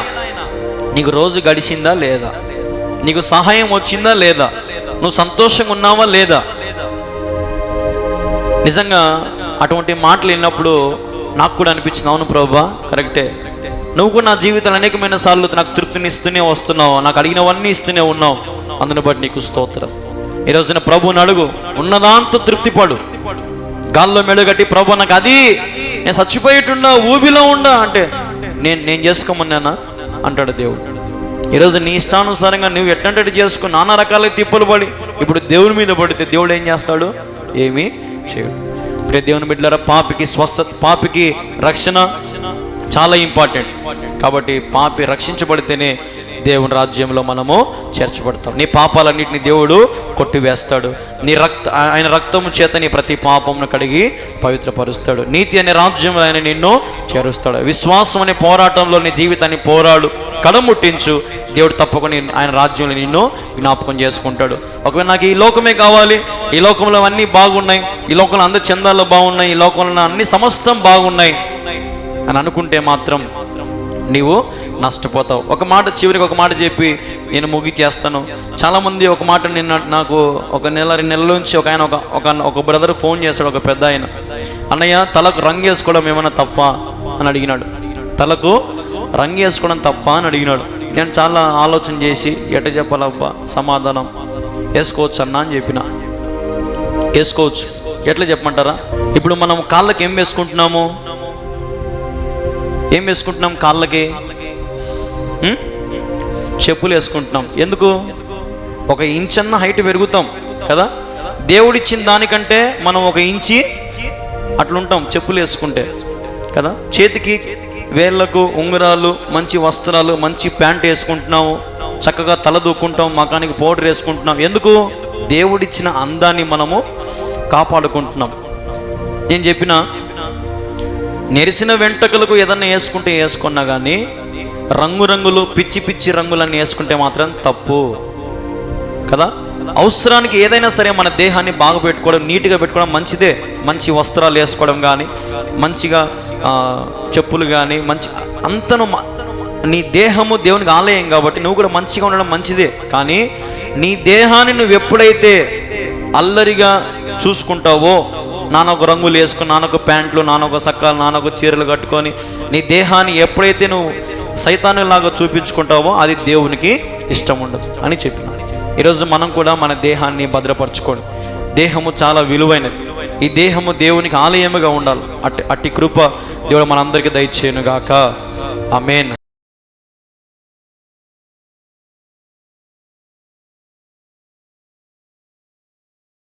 నీకు రోజు గడిచిందా లేదా? నీకు సహాయం వచ్చిందా లేదా? నువ్వు సంతోషంగా ఉన్నావా లేదా? నిజంగా అటువంటి మాటలు విన్నప్పుడు నాకు కూడా అనిపించింది, అవును ప్రభువా, కరెక్టే, నువ్వు కూడా నా జీవితంలో అనేకమైన సార్లు నాకు తృప్తిని ఇస్తూనే వస్తున్నావు, నాకు అడిగినవన్నీ ఇస్తూనే ఉన్నావు, అందుని బట్టి నీకు స్తోత్రం. ఈ రోజున ప్రభువుని అడుగు, ఉన్నదాంతో తృప్తిపడు. గాల్లో మెడగట్టి, ప్రభు నాకు అది, నేను చచ్చిపోయేట్టున్నా, ఊబిలో ఉండా అంటే నేను చేసుకోమన్నానా అంటాడు దేవుడు. ఈరోజు నీ ఇష్టానుసారంగా నువ్వు ఎట్టంటే చేసుకో, నానా రకాల తిప్పలు పడి ఇప్పుడు దేవుని మీద పడితే దేవుడు ఏం చేస్తాడు? ఏమీ చేయడు. ప్రియ దేవుని బిడ్డలారా, పాపికి స్వస్థత, పాపికి రక్షణ చాలా ఇంపార్టెంట్. కాబట్టి పాపి రక్షించబడితేనే దేవుని రాజ్యంలో మనము చేర్చబడతాం. నీ పాపాలన్నింటినీ దేవుడు కొట్టివేస్తాడు. ఆయన రక్తము చేత నీ ప్రతి పాపమును కడిగి పవిత్రపరుస్తాడు. నీతి అనే రాజ్యంలో ఆయన నిన్ను చేరుస్తాడు. విశ్వాసం అనే పోరాటంలో నీ జీవితాన్ని పోరాడు, కడముట్టించు. దేవుడు తప్పకుండా ఆయన రాజ్యంలో నిన్ను జ్ఞాపకం చేసుకుంటాడు. ఒకవేళ నాకు ఈ లోకమే కావాలి, ఈ లోకంలో అన్నీ బాగున్నాయి, ఈ లోకంలో అందరి చందాలు బాగున్నాయి, ఈ లోకంలో అన్ని సమస్తం బాగున్నాయి అని అనుకుంటే మాత్రం నీవు నష్టపోతావు. చివరికి ఒక మాట చెప్పి నేను ముగిచేస్తాను. చాలామంది ఒక మాట నాకు 1 నెల 2 నెలల నుంచి ఒక బ్రదర్ ఫోన్ చేశాడు, ఒక పెద్ద ఆయన, అన్నయ్య తలకు రంగు వేసుకోవడం ఏమైనా తప్ప అని అడిగినాడు. తలకు రంగు వేసుకోవడం తప్ప అని అడిగినాడు. నేను చాలా ఆలోచన చేసి ఎట్ట చెప్పాలబ్బా సమాధానం, వేసుకోవచ్చు అన్నా అని చెప్పిన. వేసుకోవచ్చు. ఎట్లా చెప్పమంటారా? ఇప్పుడు మనం కాళ్ళకి ఏం వేసుకుంటున్నాము? కాళ్ళకి చెప్పులు వేసుకుంటున్నాం. ఎందుకు? 1 ఇంచన్న హైట్ పెరుగుతాం కదా. దేవుడిచ్చిన దానికంటే మనం 1 ఇంచి అట్లుంటాం చెప్పులు వేసుకుంటే కదా. చేతికి వేళ్లకు ఉంగరాలు, మంచి వస్త్రాలు, మంచి ప్యాంట్ వేసుకుంటున్నాము, చక్కగా తల దూక్కుంటాం, మకానికి పౌడర్ వేసుకుంటున్నాం. ఎందుకు? దేవుడిచ్చిన అందాన్ని మనము కాపాడుకుంటున్నాం. నేను చెప్పిన నెరిసిన వెంట్రుకలకు ఏదన్నా వేసుకుంటే వేసుకున్నా కానీ రంగురంగులు పిచ్చి రంగులన్నీ వేసుకుంటే మాత్రం తప్పు కదా. అవసరానికి ఏదైనా సరే మన దేహాన్ని బాగా పెట్టుకోవడం, నీట్గా పెట్టుకోవడం మంచిదే. మంచి వస్త్రాలు వేసుకోవడం కానీ, మంచిగా చెప్పులు కానీ, అంతను నీ దేహము దేవునికి ఆలయం కాబట్టి నువ్వు కూడా మంచిగా ఉండడం మంచిదే. కానీ నీ దేహాన్ని నువ్వు ఎప్పుడైతే అల్లరిగా చూసుకుంటావో, నానొక రంగులు వేసుకుని, నానొక ప్యాంట్లు, నానొక సక్కాలు, నానొక చీరలు కట్టుకొని నీ దేహాన్ని ఎప్పుడైతే నువ్వు సైతానులాగా చూపించుకుంటావో అది దేవునికి ఇష్టం ఉండదు అని చెప్పిన. ఈరోజు మనం కూడా మన దేహాన్ని భద్రపరచుకోండి. దేహము చాలా విలువైనది. ఈ దేహము దేవునికి ఆలయముగా ఉండాలి. అట్టి కృప దేవుడు మనందరికీ దయచేయును గాక. ఆమేన్.